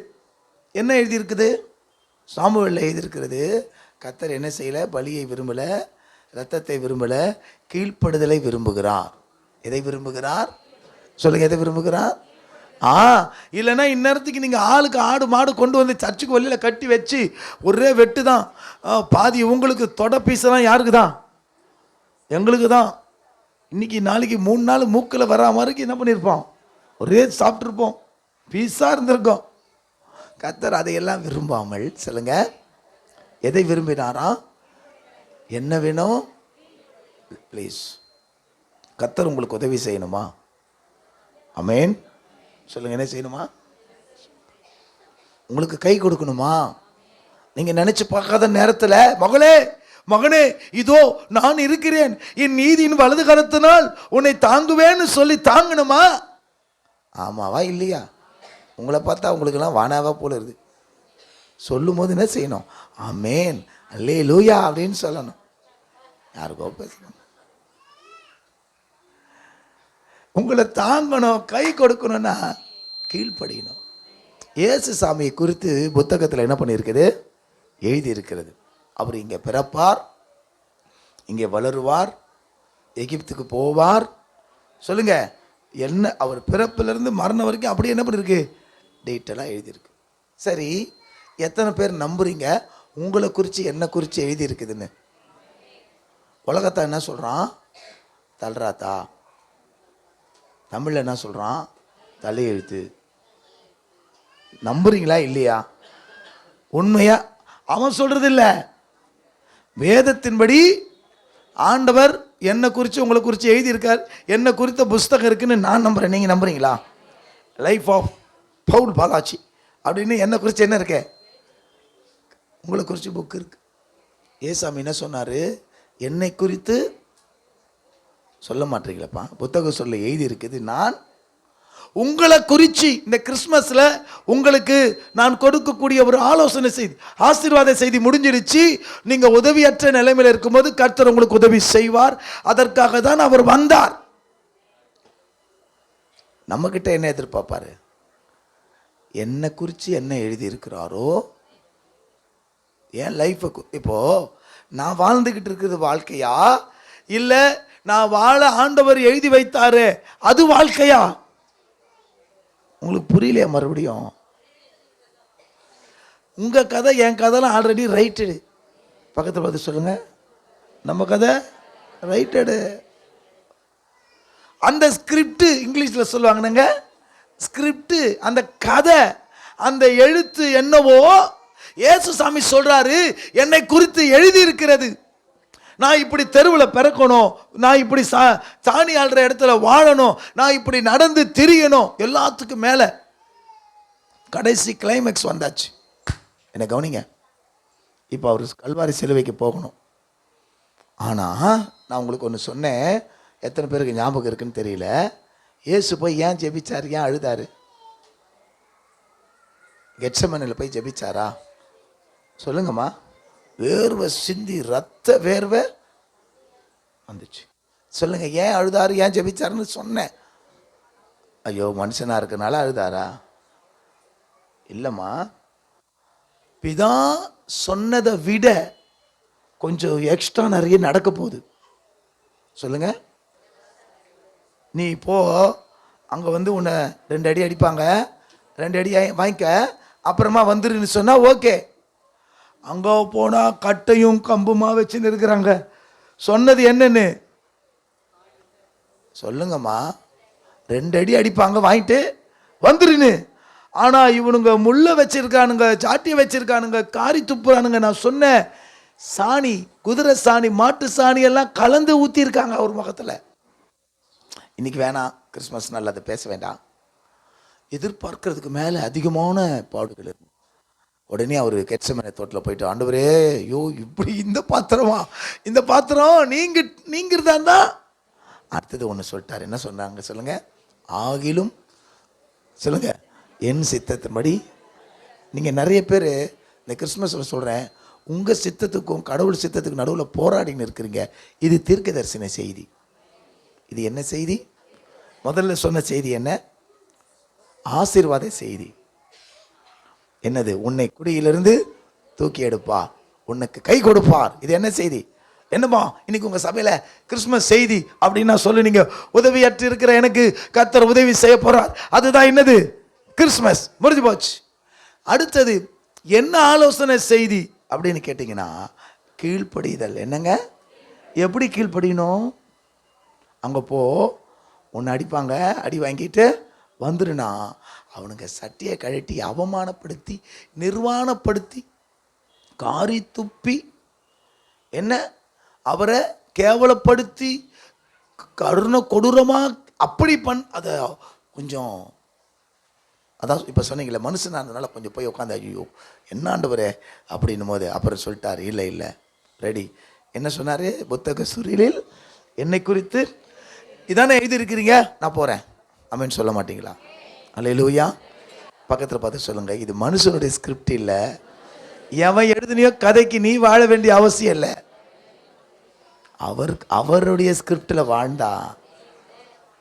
என்ன எழுதியிருக்குது? சாமுவேலில் எழுதியிருக்கிறது. கர்த்தர் என்ன செய்யல? பலியை விரும்பல, இரத்தத்தை விரும்பல, கீழ்ப்படுதலை விரும்புகிறார். எதை விரும்புகிறார்? சொல்லுங்க, எதை விரும்புகிறார்? இல்லைன்னா இந்நேரத்துக்கு நீங்கள் ஆளுக்கு ஆடு மாடு கொண்டு வந்து சர்ச்சுக்கு வெளியில் கட்டி வச்சு ஒரே வெட்டு தான். பாதி உங்களுக்கு தொட பீஸெல்லாம் யாருக்கு தான்? எங்களுக்கு தான். இன்னைக்கு நாளைக்கு 3 நாள் மூக்கில் வரா மாதிரி என்ன பண்ணியிருப்போம்? ஒரே சாப்பிட்ருப்போம், பீஸாக இருந்திருக்கோம். கர்த்தர் அதையெல்லாம் விரும்பாமல், சொல்லுங்க, எதை விரும்பினாரா? என்ன வேணும்? ப்ளீஸ், கர்த்தர் உங்களுக்கு உதவி செய்யணுமா? ஆமென். சொல்லுங்க, என்ன செய்யணுமா? உங்களுக்கு கை கொடுக்கணுமா? நீங்க நினைச்சு பார்க்காத நேரத்தில், மகளே மகனே இதோ நான் இருக்கிறேன், என் நீதியின் வலது கரத்தினால் உன்னை தாங்குவேன்னு சொல்லி தாங்கணுமா? ஆமாவா இல்லையா? உங்களை பார்த்தா உங்களுக்கெல்லாம் வானாவா போல இருக்கு. சொல்லும் போது என்ன செய்யணும்? ஆமேன் அல்லேலூயா அப்படின்னு சொல்லணும். யாருக்கோ பேசணும். உங்களை தாங்கணும், கை கொடுக்கணும்னா கீழ்ப்படியணும். இயேசுசாமியை குறித்து புத்தகத்தில் என்ன பண்ணியிருக்குது? எழுதி இருக்கிறது. அவர் இங்கே பிறப்பார், இங்கே வளருவார், எகிப்துக்கு போவார். சொல்லுங்க, என்ன அவர் பிறப்பிலிருந்து மரணம் வரைக்கும் அப்படியே என்ன பண்ணிருக்கு? டீட்டெயிலாக எழுதியிருக்கு. சரி, எத்தனை பேர் நம்புறீங்க உங்களை குறித்து என்ன குறித்து எழுதி இருக்குதுன்னு? உலகத்தை என்ன சொல்கிறான்? தல்ராத்தா. தமிழில் என்ன சொல்கிறான்? தலையெழுத்து. நம்புறீங்களா இல்லையா? உண்மையா? அவன் சொல்றது இல்லை, வேதத்தின்படி ஆண்டவர் என்னை குறித்து உங்களை குறித்து எழுதியிருக்கார், என்னை குறித்த புஸ்தகம் இருக்குன்னு நான் நம்புகிறேன். நீங்கள் நம்புறீங்களா? லைஃப் ஆஃப் பவுல் பாலாச்சி அப்படின்னு என்னை குறித்து என்ன இருக்கு? உங்களை குறித்து புக் இருக்கு. ஏசாமி என்ன சொன்னார்? என்னை குறித்து சொல்ல மாட்டீங்களப்பா, புத்தகம் சொல்ல எழுதி இருக்குது. நான் உங்களை குறித்து இந்த கிறிஸ்மஸில் உங்களுக்கு நான் கொடுக்கக்கூடிய ஒரு ஆலோசனை செய்தி, ஆசீர்வாத செய்தி முடிஞ்சிடுச்சு. நீங்கள் உதவியற்ற நிலைமையில் இருக்கும்போது கர்த்தர் உங்களுக்கு உதவி செய்வார். அதற்காக தான் அவர் வந்தார். நம்மக்கிட்ட என்ன எதிர்பார்ப்பாரு? என்ன குறித்து என்ன எழுதி இருக்கிறாரோ, என் லைஃபை இப்போ நான் வாழ்ந்துக்கிட்டு இருக்கிறது வாழ்க்கையா, இல்லை நான் வாழ ஆண்டவர் எழுதி வைத்தாரு அது வாழ்க்கையா? உங்களுக்கு புரியலையா? மறுபடியும் உங்கள் கதை என் கதைலாம் ஆல்ரெடி ரைட்டடு. பக்கத்தில் பார்த்து சொல்லுங்க, நம்ம கதை ரைட்டடு. அந்த ஸ்கிரிப்ட் இங்கிலீஷில் சொல்லுவாங்கன்னு, ஸ்கிரிப்ட், அந்த கதை, அந்த எழுத்து என்னவோ இயேசுசாமி சொல்றாரு, என்னை குறித்து எழுதி இருக்கிறது. நான் இப்படி தெருவில் பிறக்கணும், நான் இப்படி சாணி ஆள்ற இடத்துல வாழணும், நான் இப்படி நடந்து திரியணும். எல்லாத்துக்கும் மேலே கடைசி கிளைமேக்ஸ் வந்தாச்சு. என்ன கவனிங்க, இப்போ அவர் கல்வாரி சிலுவைக்கு போகணும். ஆனால் நான் உங்களுக்கு ஒன்று சொன்னேன், எத்தனை பேருக்கு ஞாபகம் இருக்குன்னு தெரியல. இயேசு போய் ஏன் ஜெபிச்சார்? ஏன் அழுதாரு? கெட்சமனில் போய் ஜெபிச்சாரா? சொல்லுங்கம்மா. வேர்வை சிந்தி ரத்த வேர்வை வந்துச்சு. சொல்லுங்க, ஏன் அழுதாரு, ஏன் ஜெபிச்சாருன்னு சொன்னேன். ஐயோ மனுஷனா இருக்கனால அழுதாரா? இல்லைம்மா, பிதா சொன்னதை விட கொஞ்சம் எக்ஸ்ட்ரா நிறைய நடக்க போகுது. சொல்லுங்க, நீ இப்போ அங்கே வந்து உன்னை 2 அடி அடிப்பாங்க, 2 அடி வாங்கிக்க, அப்புறமா வந்துருன்னு சொன்னா ஓகே. அங்கே போனால் கட்டையும் கம்புமா வச்சுன்னு இருக்கிறாங்க. சொன்னது என்னன்னு சொல்லுங்கம்மா. 2 அடி அடிப்பாங்க, வாங்கிட்டு வந்துருன்னு. ஆனால் இவனுங்க முள்ள வச்சிருக்கானுங்க, சாட்டியை வச்சிருக்கானுங்க, காரி துப்புறானுங்க. நான் சொன்னேன், சாணி, குதிரை சாணி, மாட்டு சாணி எல்லாம் கலந்து ஊற்றிருக்காங்க அவர் முகத்தில். இன்னைக்கு வேணாம், கிறிஸ்மஸ் நல்லது பேச வேண்டாம். எதிர்பார்க்கறதுக்கு மேலே அதிகமான பாடுகள் இருக்கும். உடனே அவர் கெட்செமனே தோட்டில் போயிட்டு, ஆண்டவரே ஐயோ இப்படி இந்த பாத்திரமா, இந்த பாத்திரம் நீங்கிறதா தான். அடுத்தது ஒன்று சொல்லிட்டார். என்ன சொன்னாங்க சொல்லுங்க? ஆகிலும் சொல்லுங்க என் சித்தத்தின்படி. நீங்கள் நிறைய பேர் இந்த கிறிஸ்மஸில் சொல்கிறேன், உங்கள் சித்தத்துக்கும் கடவுள் சித்தத்துக்கும் நடுவில் போராடின்னு இருக்கிறீங்க. இது தீர்க்கதரிசன செய்தி. இது என்ன செய்தி? முதல்ல சொன்ன செய்தி என்ன? ஆசீர்வாத செய்தி. என்னது? உன்னை குடியிலிருந்து தூக்கி எடுப்பார், உனக்கு கை கொடுப்பார். இது என்ன செய்தி? என்னமா இன்னைக்கு உங்க சபையில கிறிஸ்மஸ் செய்தி அப்படின்னா சொல்லு, நீங்க உதவியற்று இருக்கிற எனக்கு கர்த்தர் உதவி செய்ய போறார். அதுதான் என்னது? கிறிஸ்மஸ். முடிஞ்சு போச்சு. அடுத்தது என்ன ஆலோசனை செய்தி அப்படின்னு கேட்டீங்கன்னா, கீழ்ப்படிதல். என்னங்க? எப்படி கீழ்ப்படியணும்? அங்க போ, உன்னை அடிப்பாங்க, அடி வாங்கிட்டு வந்துருனா அவனுங்க சட்டியை கழட்டி அவமானப்படுத்தி நிர்வாணப்படுத்தி காரி துப்பி என்ன அவரை கேவலப்படுத்தி கருணை கொடூரமாக அப்படி அதை கொஞ்சம், அதான் இப்போ சொன்னீங்களே மனுஷனாக இருந்ததுனால கொஞ்சம் போய் உட்காந்து ஐயோ என்ன ஆண்டவரே அப்படின்னும் போது அப்புறம் சொல்லிட்டார், இல்லை ரெடி. என்ன சொன்னார்? புத்தக சுருளில் என்னை குறித்து இதானே எழுதியிருக்கிறீங்க, நான் போகிறேன் அப்படின்னு சொல்ல மாட்டீங்களா? அல்லேலூயா. பக்கத்தில் பார்த்து சொல்லுங்க, இது மனுஷனுடைய ஸ்கிரிப்ட் இல்லை. எவன் எழுதுனியோ கதைக்கு நீ வாழ வேண்டிய அவசியம் இல்லை. அவருடைய ஸ்கிரிப்டில் வாழ்ந்தா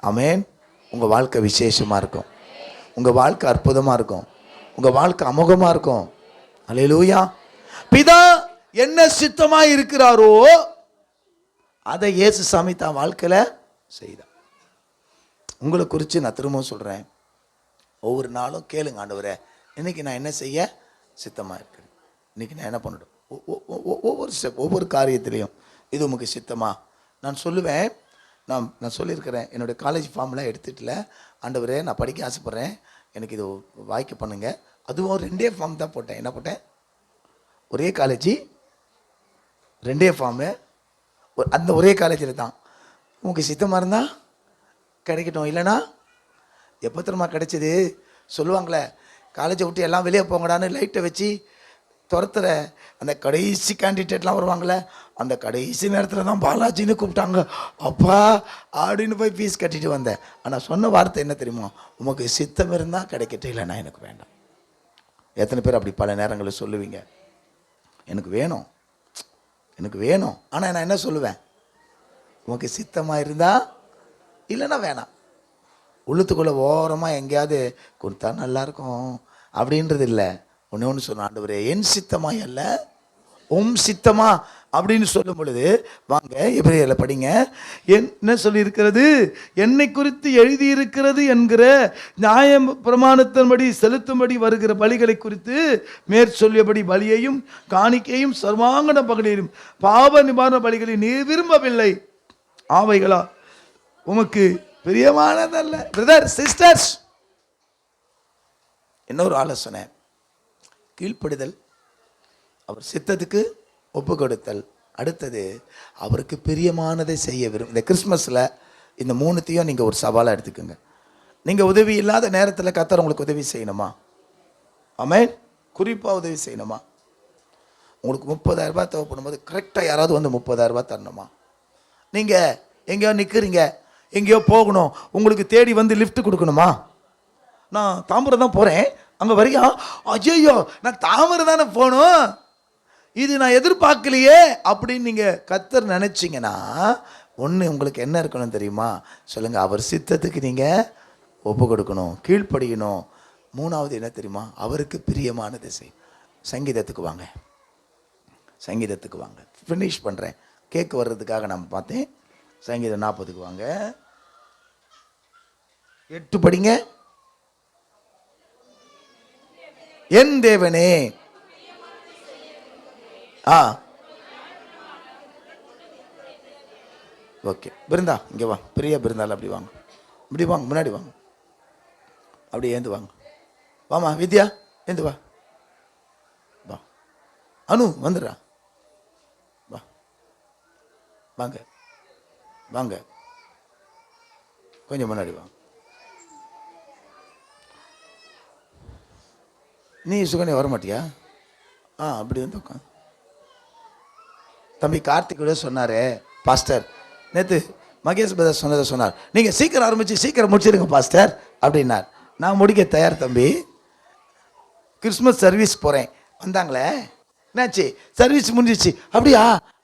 ஆமென், உங்கள் வாழ்க்கை விசேஷமாக இருக்கும், உங்கள் வாழ்க்கை அற்புதமாக இருக்கும், உங்கள் வாழ்க்கை அமோகமாக இருக்கும். அல்லேலூயா. பிதா என்ன சித்தமாக இருக்கிறாரோ அதை இயேசு சாமி தான் வாழ்க்கையில் செய்தார். உங்களை குறித்து நான் திரும்பவும் சொல்கிறேன், ஒவ்வொரு நாளும் கேளுங்க, ஆண்டவரே இன்னைக்கு நான் என்ன செய்ய சித்தமாக இருக்கிறேன், இன்னைக்கு நான் என்ன பண்ணட்டும். ஒவ்வொரு ஸ்டெப், ஒவ்வொரு காரியத்திலையும் இது உமக்கு சித்தமா? நான் சொல்லுவேன், நான் சொல்லியிருக்கிறேன், என்னுடைய காலேஜ் ஃபார்ம்லாம் எடுத்துட்டுல, ஆண்டவரே நான் படிக்க ஆசைப்பட்றேன், எனக்கு இது வாய்க்க பண்ணுங்க. அதுவும் 2 ஃபார்ம் தான் போட்டேன். என்ன போட்டேன்? ஒரே காலேஜ் 2 ஃபார்மு, அந்த ஒரே காலேஜில் தான். உங்களுக்கு சித்தமாக இருந்தால் கிடைக்கட்டும், இல்லைனா எப்போ திரும்ப கிடைச்சிது? சொல்லுவாங்களே, காலேஜை விட்டு எல்லாம் வெளியே போங்கடான்னு லைட்டை வச்சு துரத்துற அந்த கடைசி கேண்டிடேட்லாம் வருவாங்களே, அந்த கடைசி நேரத்தில் தான் பாலாஜின்னு கூப்பிட்டாங்க. அப்பா அப்படின்னு போய் ஃபீஸ் கட்டிட்டு வந்தேன். ஆனால் சொன்ன வார்த்தை என்ன தெரியுமா? உமக்கு சித்தம் இருந்தால் கிடைக்கட்டும், இல்லைன்னா எனக்கு வேண்டாம். எத்தனை பேர் அப்படி பல நேரங்களில் சொல்லுவீங்க? எனக்கு வேணும், எனக்கு வேணும். ஆனால் நான் என்ன சொல்லுவேன்? உமக்கு சித்தமாக இருந்தால், இல்லைன்னா வேணாம். உள்ளத்துக்குள்ளே ஓரமாக எங்கேயாவது கொடுத்தா நல்லாயிருக்கும் அப்படின்றது இல்லை. ஒன்று சொன்ன, ஆண்டவரே என் சித்தமா அல்ல உம் சித்தமா அப்படின்னு சொல்லும் பொழுது வாங்க எபிரேயர்ல படிங்க. என்ன சொல்லியிருக்கிறது? என்னை குறித்து எழுதியிருக்கிறது என்கிற நியாய பிரமாணத்தின்படி செலுத்தும்படி வருகிற பலிகளை குறித்து மேற்சொல்லியபடி பலியையும் காணிக்கையும் சர்வாங்கன பலியையும் பாவ நிவாரண பலிகளை நீர் விரும்பவில்லை, ஆவைகளா உமக்கு பிரியமானதல்ல. பிரதர் சிஸ்டர்ஸ், இன்னொரு ஆலோசனை, கீழ்ப்படிதல், அவர் சித்தத்துக்கு ஒப்பு கொடுத்தல், அடுத்தது அவருக்கு பிரியமானதை செய்ய விரும்பும். இந்த கிறிஸ்மஸில் இந்த 3த்தையும் நீங்கள் ஒரு சவாலாக எடுத்துக்கோங்க. நீங்கள் உதவி இல்லாத நேரத்தில் கர்த்தர் உங்களுக்கு உதவி செய்யணுமா? ஆமென். குறிப்பாக உதவி செய்யணுமா? உங்களுக்கு 30,000 ரூபாய் தேவைப்படும் போது கரெக்டாக யாராவது வந்து 30,000 ரூபாய் தரணுமா? நீங்கள் எங்கேயோ நிற்கிறீங்க, எங்கேயோ போகணும், உங்களுக்கு தேடி வந்து லிஃப்ட் கொடுக்கணுமா? நான் தாம்பரம் தான் போகிறேன், அங்கே வரையா, அஜய்யோ நான் தாமரை தானே போகணும், இது நான் எதிர்பார்க்கலையே அப்படின்னு நீங்கள் கர்த்தர் நினச்சிங்கன்னா, ஒன்று உங்களுக்கு என்ன இருக்கணும் தெரியுமா? சொல்லுங்கள், அவர் சித்தத்துக்கு நீங்கள் ஒப்பு கொடுக்கணும், கீழ்ப்படியணும். 3வது என்ன தெரியுமா? அவருக்கு பிரியமானது செய். சங்கீதத்துக்கு வாங்க, சங்கீதத்துக்கு வாங்க. ஃபினிஷ் பண்ணுறேன், கேக்கு வர்றதுக்காக நான் பார்த்தேன். சங்கீதம் 40க்கு வாங்க, 8 படிங்க. என் தேவனே, ஓகே பிருந்தா இங்கே வா, பெரிய பிருந்தாள், அப்படி வாங்க, இப்படி வாங்க, முன்னாடி வாங்க, அப்படி ஏந்து வாங்க, வாமா வித்யா ஏந்து வா, வா அனு வந்துடுறா, வா வாங்க வாங்க, கொஞ்சம் முன்னாடி வாங்க. நீ சுகன்யா வர மாட்டியா? அப்படி வந்து உட்காந்து தம்பி கார்த்திக் கூட சொன்னார், பாஸ்டர் நேற்று மகேஷ் பிரதர் சொன்னதை சொன்னார், நீங்கள் சீக்கிரம் ஆரம்பித்து சீக்கிரம் முடிச்சிருங்க பாஸ்டர் அப்படின்னார். நான் முடிக்க தயார் தம்பி, கிறிஸ்மஸ் சர்வீஸ் போகிறேன். வந்தாங்களே, என்னாச்சு சர்வீஸ் முடிஞ்சிச்சு அப்படியா,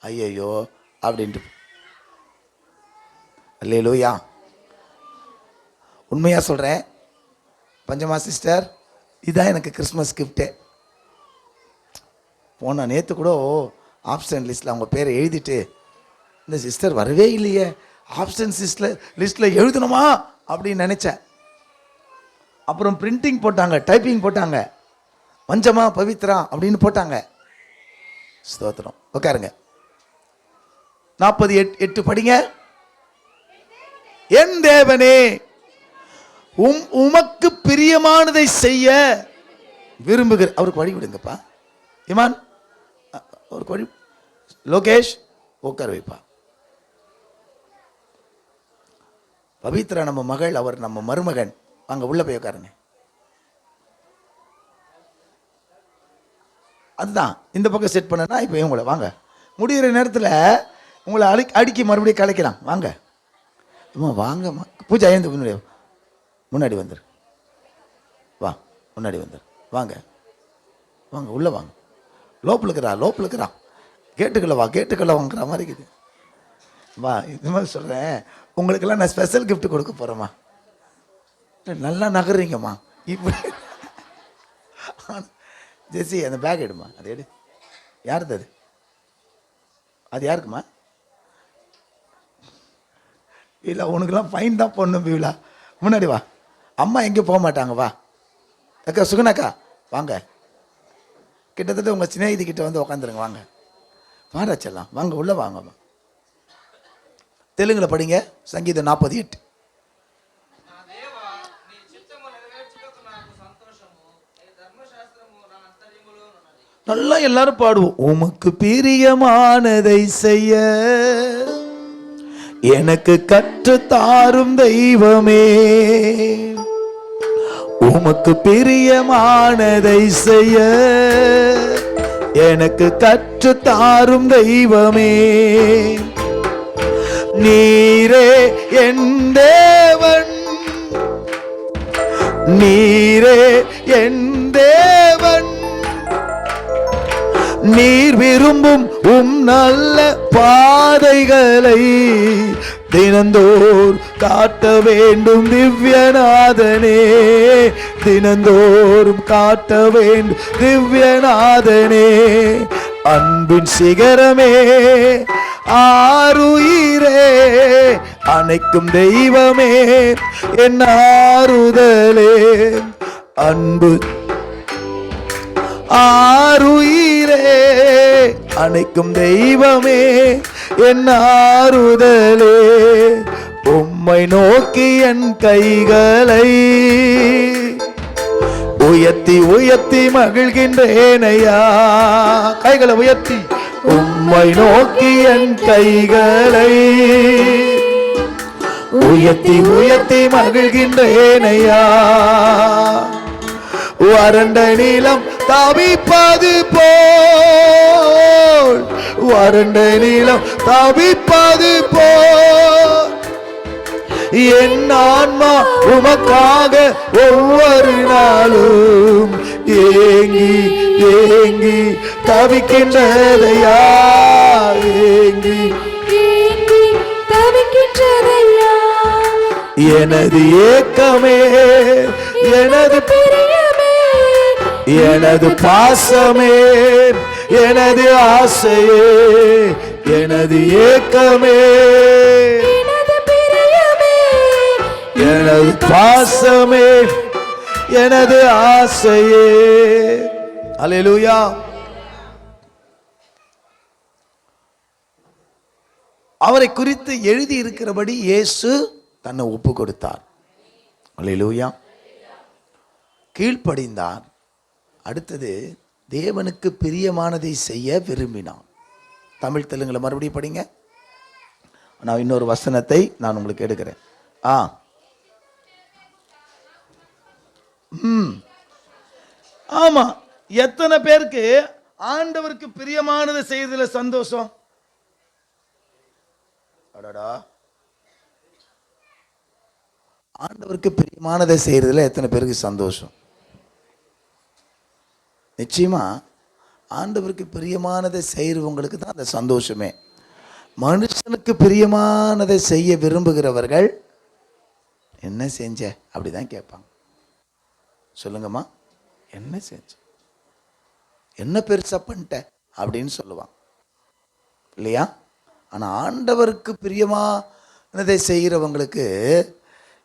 ஐயையோ அப்படின்ட்டு. அல்லேலூயா. உண்மையாக சொல்கிறேன் பஞ்சமா சிஸ்டர், இதுதான் எனக்கு கிறிஸ்மஸ் கிஃப்டே. போன நேற்று கூட ஆப்ஷன் லிஸ்ட்டில் அவங்க பேரை எழுதிட்டு, இந்த சிஸ்டர் வரவே இல்லையே, ஆப்ஷன் லிஸ்ட்டில் எழுதணுமா அப்படின்னு நினச்சேன். அப்புறம் பிரிண்டிங் போட்டாங்க, டைப்பிங் போட்டாங்க, பஞ்சமா பவித்ரா அப்படின்னு போட்டாங்க. ஸ்தோத்திரம். உட்காருங்க. 48 படிங்க. என் தேவனே, உமக்கு பிரியமானதை செய்ய விரும்புகிற. அவருக்கு வழி விடுங்கப்பா. இமான் அவருக்கு வழி. லோகேஷ் உட்கார வைப்பா. பவித்ரா நம்ம மகள், அவர் நம்ம மருமகன். வாங்க உள்ள போய் உட்காருங்க. அதுதான் இந்த பக்கம் செட் பண்ணனா. இப்போ இவங்களை வாங்க, முடிகிற நேரத்தில் உங்களை அடிக்கி மறுபடியும் கலைக்கலாம். வாங்க அம்மா, வாங்கம்மா. பூஜா ஏந்து முன்னாடி வந்துரு. வா, முன்னாடி வந்துரு. வாங்க வாங்க, உள்ளே வாங்க. லோப்பில் இருக்கிறா. கேட்டுக்குள்ள வாங்குற மாதிரி இருக்குது. வா, இது மாதிரி சொல்கிறேன், உங்களுக்கெல்லாம் நான் ஸ்பெஷல் கிஃப்ட் கொடுக்க போகிறேம்மா. நல்லா நகர்றீங்கம்மா. இப்படி ஜெஸ்ஸி அந்த பேக் எடுமா, அது எடு. யாருது அது? அது யாருக்குமா? இல்லை, உனக்கெல்லாம் ஃபைன் தான் போடணும். பீவிலா முன்னாடி வா. அம்மா எங்கேயும் போக மாட்டாங்க. வா அக்கா, சுகுணாக்கா வாங்க. கிட்டத்தட்ட உங்கள் சிநேகிதி கிட்ட வந்து உக்காந்துருங்க. வாங்க வாராச்செல்லாம் வாங்க, உள்ளே வாங்கம்மா. தெலுங்கில் படிங்க. சங்கீதம் 48. நல்லா எல்லாரும் பாடுவோம். உமக்கு பிரியமானதை செய்ய எனக்கு கற்று தாரும் தெய்வமே, உமக்கு பிரியமானதை செய்ய எனக்கு கற்று தாரும் தெய்வமே, நீரே என் தேவன், நீரே என் தேவன், நீர் விரும்பும் நல்ல பாதைகளை தினந்தோர் காட்ட வேண்டும் திவ்யநாதனே, தினந்தோறும் காட்ட வேண்டும் திவ்யநாதனே, அன்பின் சிகரமே, ஆருயிரே, அணைக்கும் தெய்வமே, என் ஆறுதலே, அன்பு ஆருயிரே, அணைக்கும் தெய்வமே, என் ஆறுதலே, உம்மை நோக்கி என் கைகளை உயர்த்தி உயர்த்தி மகிழ்கின்றேனையா. கைகளை உயர்த்தி, உம்மை நோக்கி என் கைகளை உயர்த்தி உயர்த்தி மகிழ்கின்றேனையா. வறண்ட நிலம் தவிப்பது போல், வறண்ட நிலம் தவிப்பது போல், என் ஆன்மா உமக்காக ஒவ்வொரு நாளும் ஏங்கி ஏங்கி தவிக்கின்றதையா, ஏங்கி தவிக்கின்றதையா. எனது ஏக்கமே, எனது எனது பாசமே, எனது ஆசையே, எனது ஏக்கமே, எனது பாசமே, எனது ஆசையே. அல்லேலூயா. அவரை குறித்து எழுதி இருக்கிறபடி இயேசு தன்னை ஒப்பு கொடுத்தார். அல்லேலூயா. கீழ்ப்படிந்தார். அடுத்தது தேவனுக்கு பிரியமானதை செய்ய விரும்பினான். தமிழ் தெலுங்குல மறுபடியும் படிங்க. நான் இன்னொரு வசனத்தை நான் உங்களுக்கு எடுக்கிறேன். ஆமா, எத்தனை பேருக்கு ஆண்டவருக்கு பிரியமானதை செய்யறதுல சந்தோஷம்? அடடா, ஆண்டவருக்கு பிரியமானதை செய்யறதுல எத்தனை பேருக்கு சந்தோஷம்? நிச்சயமா ஆண்டவருக்கு பிரியமானதை செய்யறவங்களுக்கு தான் அந்த சந்தோஷமே. மனுஷனுக்கு பிரியமானதை செய்ய விரும்புகிறவர்கள் என்ன செஞ்ச அப்படிதான் கேட்பாங்க. சொல்லுங்கம்மா, என்ன செஞ்ச, என்ன பெருசா பண்ணிட்ட அப்படின்னு சொல்லுவாங்க இல்லையா? ஆனா ஆண்டவருக்கு பிரியமானதை செய்கிறவங்களுக்கு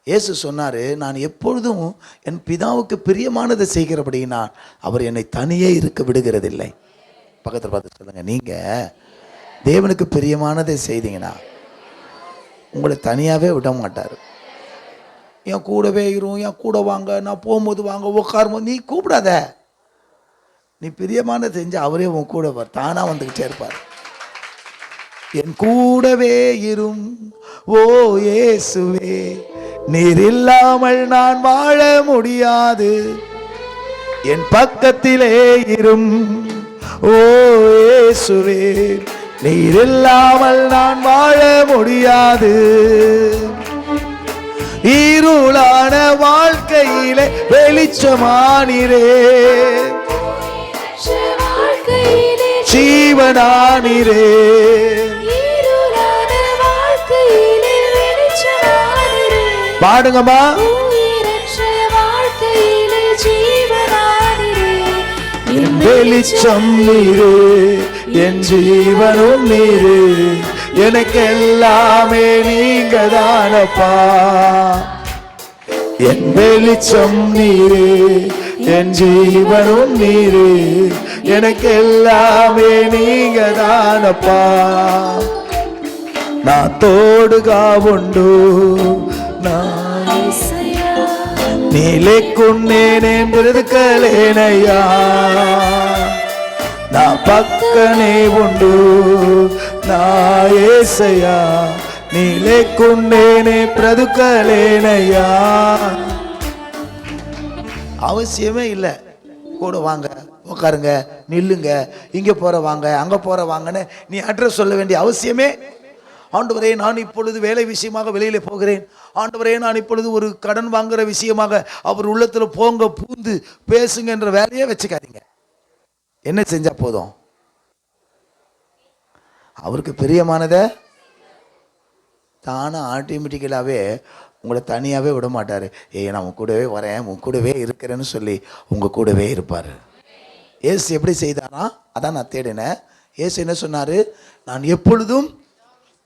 இயேசு சொன்னாரு, நான் எப்பொழுதும் என் பிதாவுக்கு பிரியமானதை செய்கிறபடினா அவர் என்னை தனியே இருக்க விடுகிறதில்லை. பக்கத்தில் பார்த்து சொல்லுங்க, நீங்க தேவனுக்கு பிரியமானதை செய்தீங்கன்னா உங்களை தனியாவே விட மாட்டார். என் கூடவே இரும், என் கூட வாங்க, நான் போகும்போது வாங்க, உட்காரும்போது. நீ கூப்பிடாத, நீ பிரியமானதை செஞ்சு அவரே உன் கூட தானா வந்துக்கிட்டே இருப்பார். என் கூடவே இரும் ஓ இயேசுவே, நீர் இல்லாமல் நான் வாழ முடியாது. என் பக்கத்திலே இரும் ஓ இயேசுவே, நீர் இல்லாமல் நான் வாழ முடியாது. இருளான வாழ்க்கையிலே வெளிச்சமானிரே, ஜீவனானிரே. பாடுங்கம்மா. என் வெளிச்சம் நீரே, என் ஜீவனும் நீரே, எனக்கு எல்லாமே நீங்க தானப்பா. என் வெளிச்சம் நீரே, என் ஜீவனும் நீரே, எனக்கு எல்லாமே நீங்க தானப்பா. నా తోడుగా ఉండు, నీ లేకున్నే బ్రతకలేనయ్యా. నా పక్కనే ఉండు నా యేసయ్యా, నీ లేకున్నే బ్రతకలేనయ్యా. அவசியமே இல்லை கூட வாங்க, உட்காருங்க, நில்லுங்க, இங்க போற வாங்க, அங்க போற வாங்கன்னு நீ அட்ரஸ் சொல்ல வேண்டிய அவசியமே. ஆண்டவரே, நான் இப்பொழுது வேலை விஷயமாக வெளியில போகிறேன், ஆண்டவரே நான் இப்பொழுது ஒரு கடன் வாங்குற விஷயமாக, அவர் உள்ளத்துல போங்க, பூந்து பேசுங்க என்ற வேலையே வச்சுக்காதீங்க. என்ன செஞ்சா போதும்? அவருக்கு பிரியமானதை தானே ஆட்டோமேட்டிக்கலாவே உங்களை தனியாவே விட மாட்டாரு. நான் உன் கூடவே வரேன், உன் கூடவே இருக்கிறேன்னு சொல்லி உங்க கூடவே இருப்பாரு. ஏசு எப்படி செய்தாரா? அதான் நான் தேடினேன். ஏசு என்ன சொன்னாரு? நான் எப்பொழுதும்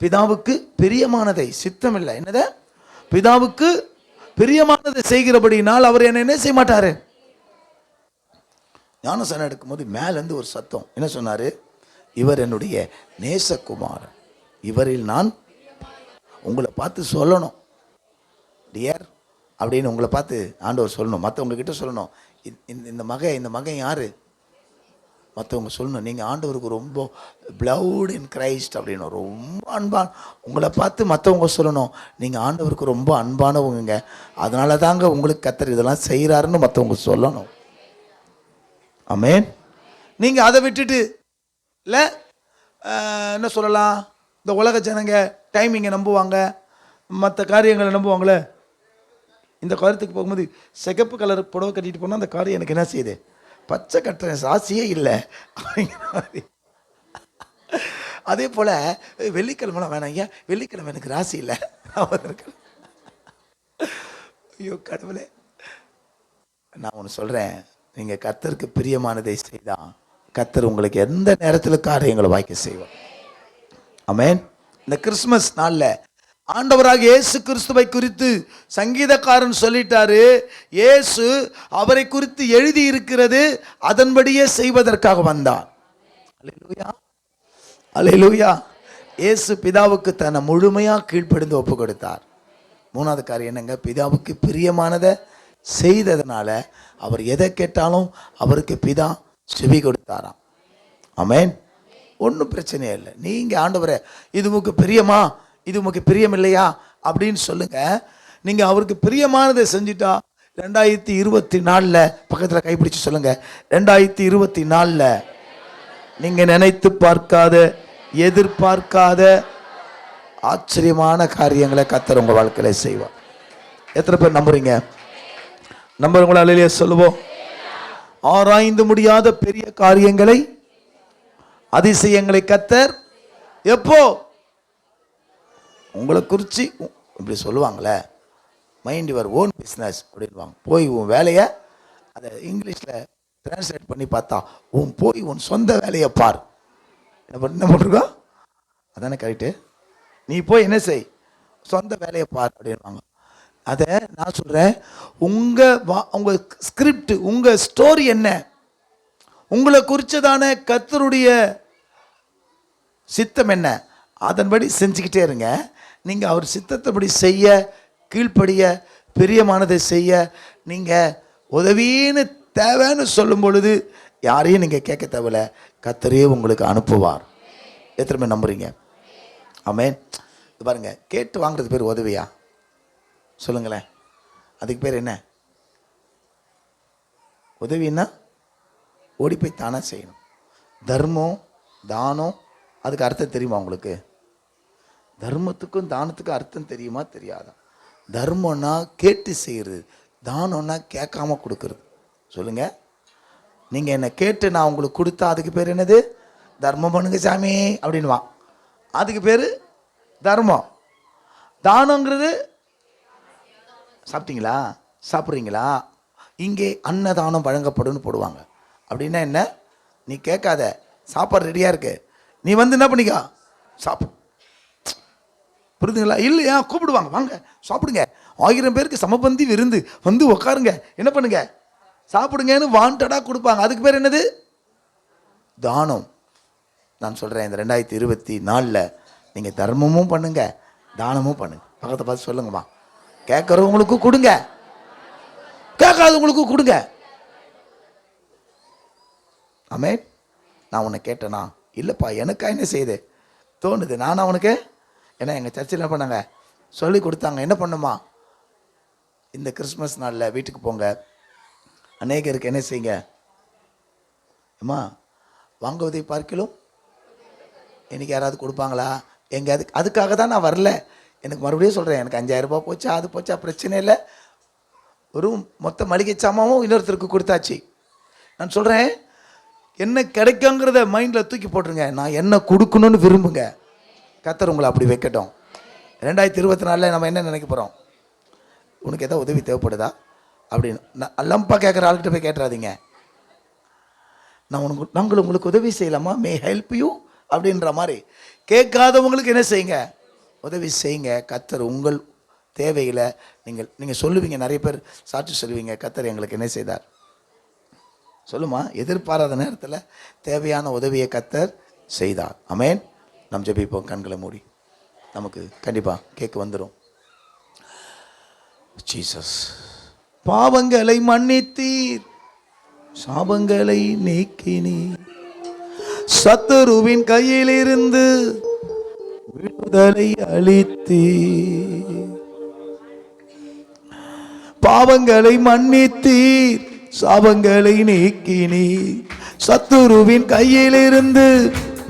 பிதாவுக்கு பிரியமானதை, சித்தம் இல்லை, என்னத பிதாவுக்கு பிரியமானதை செய்கிறபடினால் அவர் என்ன செய்ய மாட்டாரு. ஞானஸ்நானம் எடுக்கும்போது மேலேருந்து ஒரு சத்தம் என்ன சொன்னாரு? இவர் என்னுடைய நேசகுமாரன், இவரில் நான், உங்களை பார்த்து சொல்லணும் டியர் அப்படின்னு, உங்களை பார்த்து ஆண்டவர் சொல்லணும், மற்றவங்க கிட்ட சொல்லணும், இந்த மகன் யாரு, மற்றவங்க சொல்லணும், நீங்கள் ஆண்டவருக்கு ரொம்ப பிளவுட் இன் கிரைஸ்ட் அப்படின்னு, ரொம்ப அன்பான, உங்களை பார்த்து மற்றவங்க சொல்லணும், நீங்கள் ஆண்டவருக்கு ரொம்ப அன்பானவங்க, அதனால தாங்க உங்களுக்கு கர்த்தர் இதெல்லாம் செய்கிறாருன்னு மற்றவங்க சொல்லணும். ஆமென். நீங்கள் அதை விட்டுட்டு இல்லை என்ன சொல்லலாம், இந்த உலக ஜனங்க டைமிங்கை நம்புவாங்க, மற்ற காரியங்களை நம்புவாங்களே. இந்த காரியத்துக்கு போகும்போது சிகப்பு கலர் புடவை கட்டிட்டு போனால் அந்த காரியம் எனக்கு என்ன செய்யுது, பச்சை கட்டுற ராசியே இல்லை அப்படிங்கிற மாதிரி. அதே போல் வெள்ளிக்கிழமெலாம் வேணாம், ஐயா வெள்ளிக்கிழமை எனக்கு ராசி இல்லை. ஐயோ கடவுளே, நான் ஒன்று சொல்கிறேன், நீங்கள் கர்த்தருக்கு பிரியமானதை செய்தால் கர்த்தர் உங்களுக்கு எந்த நேரத்தில் காரியங்களை வாய்க்க செய்வார். ஆமென். இந்த கிறிஸ்துமஸ் நாளில் ஆண்டவராக இயேசு கிறிஸ்துவை குறித்து சங்கீதக்காரன் சொல்லிட்டாரு, இயேசு அவரை குறித்து எழுதி இருக்கிறது அதன்படியே செய்வதற்காக வந்தார். அல்லேலூயா, அல்லேலூயா. இயேசு பிதாவுக்கு தன்னை முழுமையாக கீழ்ப்படிந்து ஒப்பு கொடுத்தார். மூணாவது காரியம் என்னங்க, பிதாவுக்கு பிரியமானதை செய்ததுனால அவர் எதை கேட்டாலும் அவருக்கு பிதா செவி கொடுத்தாராம். ஆமென். ஒன்றும் பிரச்சனையே இல்லை. நீங்கள் ஆண்டவரே இது உமக்கு பிரியமா, இது உமக்கு பிரியம் இல்லையா அப்படின்னு சொல்லுங்க. நீங்கள் அவருக்கு பிரியமானதை செஞ்சுட்டா 2024 பக்கத்தில் கைப்பிடிச்சு சொல்லுங்க, 2024 நீங்க நினைத்து பார்க்காத, எதிர்பார்க்காத ஆச்சரியமான காரியங்களை கர்த்தர் உங்க வாழ்க்கையில செய்வார். எத்தனை பேர் நம்புறீங்க? நம்புறவங்களா அல்லேலூயா சொல்லுவோம். ஆராய்ந்து முடியாத பெரிய காரியங்களை, அதிசயங்களை கர்த்தர் எப்போ உங்களை குறித்து இப்படி சொல்லுவாங்களே, மைண்ட் யுவர் ஓன் பிஸ்னஸ் அப்படின்வாங்க. போய் உன் வேலையை, அதை இங்கிலீஷில் டிரான்ஸ்லேட் பண்ணி பார்த்தா போய் உன் சொந்த வேலையை பார். என்ன பண்ணிருக்கோம்? அதானே கரெக்டு. நீ போய் என்ன செய், சொந்த வேலையை பார் அப்படின்வாங்க. அதை நான் சொல்கிறேன், உங்கள் ஸ்கிரிப்ட், உங்கள் ஸ்டோரி என்ன, உங்களை குறித்ததான கர்த்தருடைய சித்தம் என்ன, அதன்படி செஞ்சுக்கிட்டே இருங்க. நீங்கள் அவர் சித்தத்தைப்படி செய்ய, கீழ்ப்படிய, பிரியமானதை செய்ய, நீங்கள் உதவின்னு தேவைன்னு சொல்லும் பொழுது யாரையும் நீங்கள் கேட்க தேவையில்ல, கர்த்தரே உங்களுக்கு அனுப்புவார். எத்தனை பேர் நம்புறீங்க? ஆமென். இது பாருங்க, கேட்டு வாங்குறது பேர் உதவியா? சொல்லுங்களேன். அதுக்கு பேர் என்ன? உதவின்னா ஓடி போய் தானே செய்யணும். தர்மம், தானம், அதுக்கு அர்த்தம் தெரியுமா உங்களுக்கு? தர்மத்துக்கும் தானத்துக்கும் அர்த்தம் தெரியுமா தெரியாதா? தர்மம்னா கேட்டு செய்கிறது, தானம்னா கேட்காம கொடுக்கறது. சொல்லுங்க. நீங்கள் என்னை கேட்டு நான் உங்களுக்கு கொடுத்தா அதுக்கு பேர் என்னது? தர்மம் பண்ணுங்க சாமி அப்படின்வா. அதுக்கு பேர் தர்மம். தானங்கிறது சாப்பிட்டீங்களா, சாப்பிட்றீங்களா, இங்கே அன்னதானம் வழங்கப்படும்னு போடுவாங்க. அப்படின்னா என்ன? நீ கேட்காத, சாப்பாடு ரெடியாக இருக்கு, நீ வந்து என்ன பண்ணிக்கா சாப்பிடு. புரியுதுங்களா? இல்லையா? கூப்பிடுவாங்க, வாங்க சாப்பிடுங்க, 1000 பேருக்கு சமபந்தி விருந்து, வந்து உக்காருங்க, என்ன பண்ணுங்க சாப்பிடுங்கன்னு வாண்டடாக கொடுப்பாங்க. அதுக்கு பேர் என்னது? தானம். நான் சொல்கிறேன், இந்த 2024 நீங்கள் தர்மமும் பண்ணுங்க, தானமும் பண்ணுங்க. பக்கத்தை பார்த்து சொல்லுங்கம்மா, கேட்குறவங்களுக்கு கொடுங்க, கேட்காதவங்களுக்கு கொடுங்க. ஆமென். நான் உன்னை கேட்டேனா? இல்லைப்பா, எனக்கா என்ன செய்யுது தோணுது, நான் அவனுக்கு ஏன்னா எங்கள் சர்ச்சில் என்ன பண்ணாங்க சொல்லி கொடுத்தாங்க. என்ன பண்ணுமா, இந்த கிறிஸ்மஸ் நாளில் வீட்டுக்கு போங்க, அநேகருக்கு என்ன செய்யுங்க, அம்மா வாங்குவதை பார்க்கலும் எனக்கு யாராவது கொடுப்பாங்களா எங்கேயாவது. அதுக்காக தான் நான் வரல. எனக்கு மறுபடியும் சொல்கிறேன், எனக்கு 5000 ரூபாய் போச்சா, அது போச்சா, பிரச்சனை இல்லை. ஒரு மொத்த மளிகை சாமாவும் இன்னொருத்தருக்கு கொடுத்தாச்சு. நான் சொல்கிறேன், என்ன கிடைக்குங்கிறத மைண்டில் தூக்கி போட்டுருங்க. நான் என்ன கொடுக்கணும்னு விரும்புங்க. கர்த்தர் உங்களை அப்படி வைக்கட்டும். 2024 நம்ம என்ன நினைக்க போகிறோம்? உனக்கு எதாவது உதவி தேவைப்படுதா அப்படின்னு லம்பா கேட்குற ஆள்கிட்ட போய் கேட்டுறாதீங்க. நாங்கள் உங்களுக்கு உதவி செய்யலாமா, மே ஹெல்ப் யூ அப்படின்ற மாதிரி கேட்காதவங்களுக்கு என்ன செய்யுங்க, உதவி செய்யுங்க. கர்த்தர் உங்கள் தேவையில் நீங்கள் சொல்லுவீங்க. நிறைய பேர் சாட்சி சொல்லுவீங்க, கர்த்தர் எங்களுக்கு என்ன செய்தார் சொல்லுமா. எதிர்பாராத நேரத்தில் தேவையான உதவியை கர்த்தர் செய்தார். ஆமென். நாம் ஜெபிப்போம், கண்களை மூடி. நமக்கு கண்டிப்பாக கேட்க வந்துடும். ஜீசஸ், பாவங்களை மன்னித்தீர், சாபங்களை நீக்கினீர், சத்துருவின் கையிலிருந்து விடுதலை அளித்தீர். பாவங்களை மன்னித்தீர், சாபங்களை நீக்கினீர், சத்துருவின் கையிலிருந்து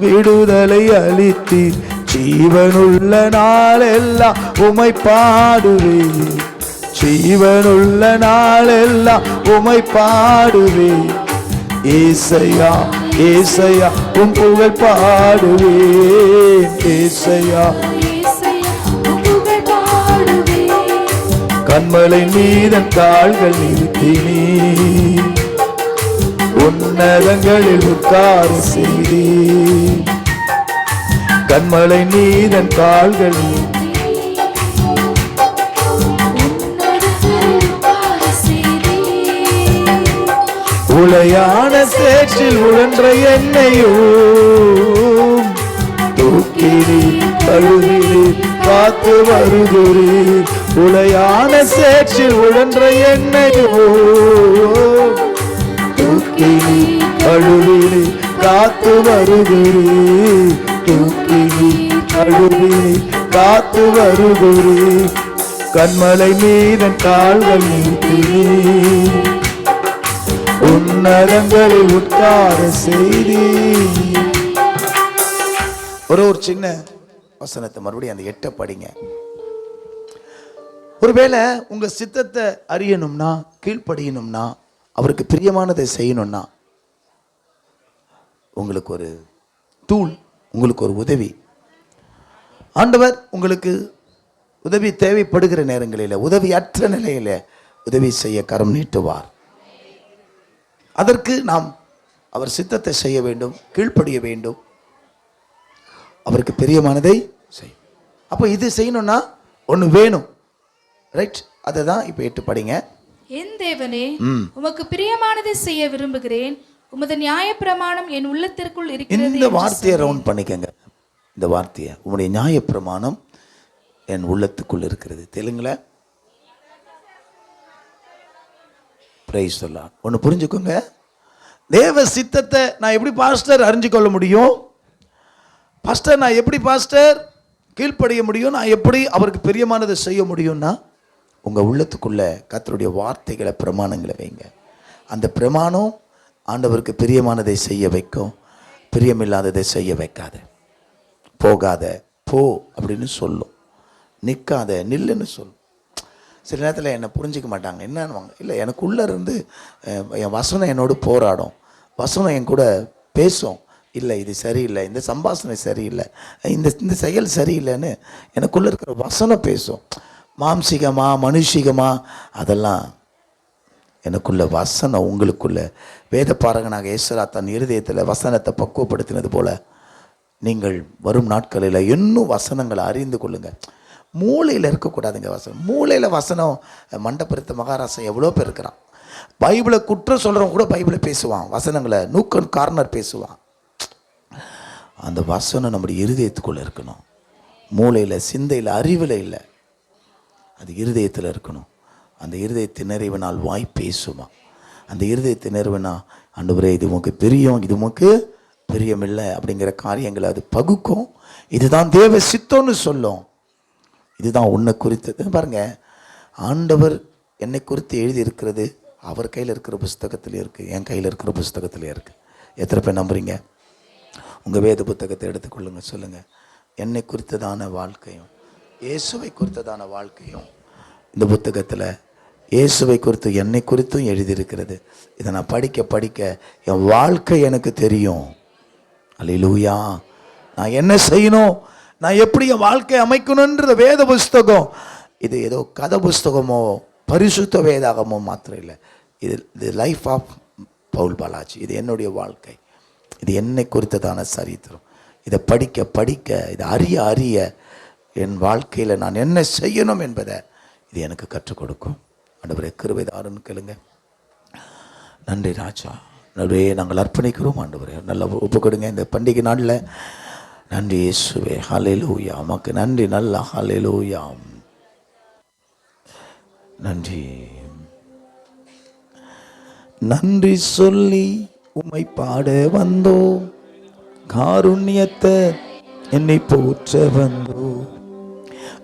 விடுதலை அளித்தீர். ஜீவனுள்ள நாளெல்லாம் உமை பாடுவேன், ஜீவனுள்ள நாளெல்லாம் உமை பாடுவேன். ஏசையா ஏசையா உம் புகழ் பாடுவேன், ஏசையா கண்மலை மீதன் கால்கள் நிறுத்தினீ, உன்னதங்களில் உட்கார செய்தீ. கண்மலை மீதன் கால்கள் உளையான சேற்றில் உழன்ற என்னையும் தூக்கினி கழுவினி காத்து வருகிறீர். உளையான சேற்றில் உழன்ற என்னையும் தூக்கினி கழுவினி காத்து வருகிறீர். தூக்கினி கழுவினி காத்து வருகிறீர். கண்மலை மீதன் கால்கள் நீட்டினீர், உன்னதங்களில் உட்கார செய்தீர். ஒரு சின்ன வசனத்தை மறுபடியும் அந்த 8 படிங்க. ஒருவேளை உங்க சித்தத்தை அறியணும்னா, கீழ்ப்படியணும்னா, அவருக்கு பிரியமானதை செய்யணும்னா, உங்களுக்கு ஒரு டூல், உங்களுக்கு ஒரு உதவி. ஆண்டவர் உங்களுக்கு உதவி தேவைப்படுகிற நேரங்களில், உதவியற்ற நிலையில உதவி செய்ய கரம் நீட்டுவார். அதற்கு நாம் அவர் சித்தத்தை செய்ய வேண்டும், கீழ்ப்படிய வேண்டும், அவருக்கு பிரியமானதை செய்யும். அப்போ இது செய்யணும்னா ஒன்று வேணும், ரைட்? அதை தான் இப்போ 8 படிங்க. என் தேவனே, உமக்கு பிரியமானதை செய்ய விரும்புகிறேன், உமது நியாயப்பிரமாணம் என் உள்ளத்திற்குள் இருக்கிறது. இந்த வார்த்தையை ரவுண்ட் பண்ணிக்கங்க. இந்த வார்த்தையை, உம்முடைய நியாயப்பிரமாணம் என் உள்ளத்துக்குள் இருக்கிறது. தெலுங்குல பிரைஸ் சொல்லலாம். ஒன்று புரிஞ்சுக்கோங்க, தேவ சித்தத்தை நான் எப்படி பாஸ்டர் அறிஞ்சு கொள்ள முடியும்? பாஸ்டர் நான் எப்படி பாஸ்டர் கீழ்ப்படிய முடியும்? நான் எப்படி அவருக்கு பிரியமானதை செய்ய முடியும்னா, உங்கள் உள்ளத்துக்குள்ள கர்த்தருடைய வார்த்தைகளை, பிரமாணங்களை வைங்க. அந்த பிரமாணம் ஆண்டவருக்கு பிரியமானதை செய்ய வைக்கும், பிரியமில்லாததை செய்ய வைக்காத. போகாத போ அப்படின்னு சொல்லும், நிற்காத நில்லுன்னு சொல்லும். சில நேரத்தில் என்னை புரிஞ்சிக்க மாட்டாங்க, என்னன்னுவாங்க. இல்லை, எனக்குள்ளே இருந்து என் வசனம் என்னோடு போராடும், வசனம் என் கூட பேசும். இல்லை இது சரியில்லை, இந்த சம்பாஷணை சரியில்லை, இந்த செயல் சரியில்லைன்னு எனக்குள்ளே இருக்கிற வசனம் பேசும். மாம்சிகமா மனுஷிகமா அதெல்லாம் எனக்குள்ள வசனம் உங்களுக்குள்ள. வேத பாரகனாக ஏசுரா தன் இருதயத்தில் வசனத்தை பக்குவப்படுத்தினது போல நீங்கள் வரும் நாட்களில் இன்னும் வசனங்களை அறிந்து கொள்ளுங்க. மூளையில் இருக்கக்கூடாதுங்க வசனம். மூளையில் வசனம் மண்டபுரத்து மகாராசன் எவ்வளோ பேர் இருக்கிறான். பைபிளை குற்றம் சொல்கிறவங்க கூட பைபிளை பேசுவான், வசனங்களை நூக்கன் கார்னர் பேசுவான். அந்த வசனம் நம்முடைய இருதயத்துக்குள்ளே இருக்கணும். மூளையில், சிந்தையில், அறிவில் இல்லை, அது இருதயத்தில் இருக்கணும். அந்த இருதயத்தின் நிறைவினால் வாய் பேசுமா. அந்த இருதயத்தின் நிறைவினா, ஆண்டவரே இது உமக்கு பிரியம், இது உமக்கு பிரியமில்லை அப்படிங்கிற காரியங்களை அது பகுக்கும். இதுதான் தேவ சித்தம்னு சொல்லும். இதுதான் உன்னை குறித்தது. பாருங்க, ஆண்டவர் என்னை குறித்து எழுதி இருக்கிறது அவர் கையில் இருக்கிற புஸ்தகத்திலே இருக்குது, என் கையில் இருக்கிற புஸ்தகத்திலே இருக்குது. எத்தனை பேர் நம்புறீங்க? உங்கள் வேத புத்தகத்தை எடுத்துக்கொள்ளுங்க, சொல்லுங்கள். என்னை குறித்ததான வாழ்க்கையும் இயேசுவை குறித்ததான வாழ்க்கையும் இந்த புத்தகத்தில் இயேசுவை குறித்து என்னை குறித்தும் எழுதியிருக்கிறது. இதை நான் படிக்க படிக்க என் வாழ்க்கை எனக்கு தெரியும். அல்லேலூயா. நான் என்ன செய்யணும், நான் எப்படி என் வாழ்க்கை அமைக்கணுன்ற வேத புஸ்தகம். இது ஏதோ கதை புஸ்தகமோ பரிசுத்த வேதாகமோ மாத்திரம் இல்லை. இது லைஃப் ஆஃப் பவுல் பாலாஜி. இது என்னுடைய வாழ்க்கை, இது என்னை குறித்ததான சரித்திரம். இதை படிக்க படிக்க, இதை அறிய அறிய என் வாழ்க்கையில் நான் என்ன செய்யணும் என்பதை இது எனக்கு கற்றுக் கொடுக்கும். ஆண்டவரே கிருபை தாருன்னு கேளுங்க. நன்றி ராஜா, நன்றே நாங்கள் அர்ப்பணிக்கிறோம். ஆண்டவரே நல்லா ஒப்பு கொடுங்க இந்த பண்டிகை நாளில். நன்றி இயேசுவே, ஹல்லேலூயா. உமக்கு நன்றி, நல்லா ஹல்லேலூயா. நன்றி. நன்றி சொல்லி உம்மை பாட வந்தோம், காருண்யத்தை என்னை போற்ற வந்தோம்.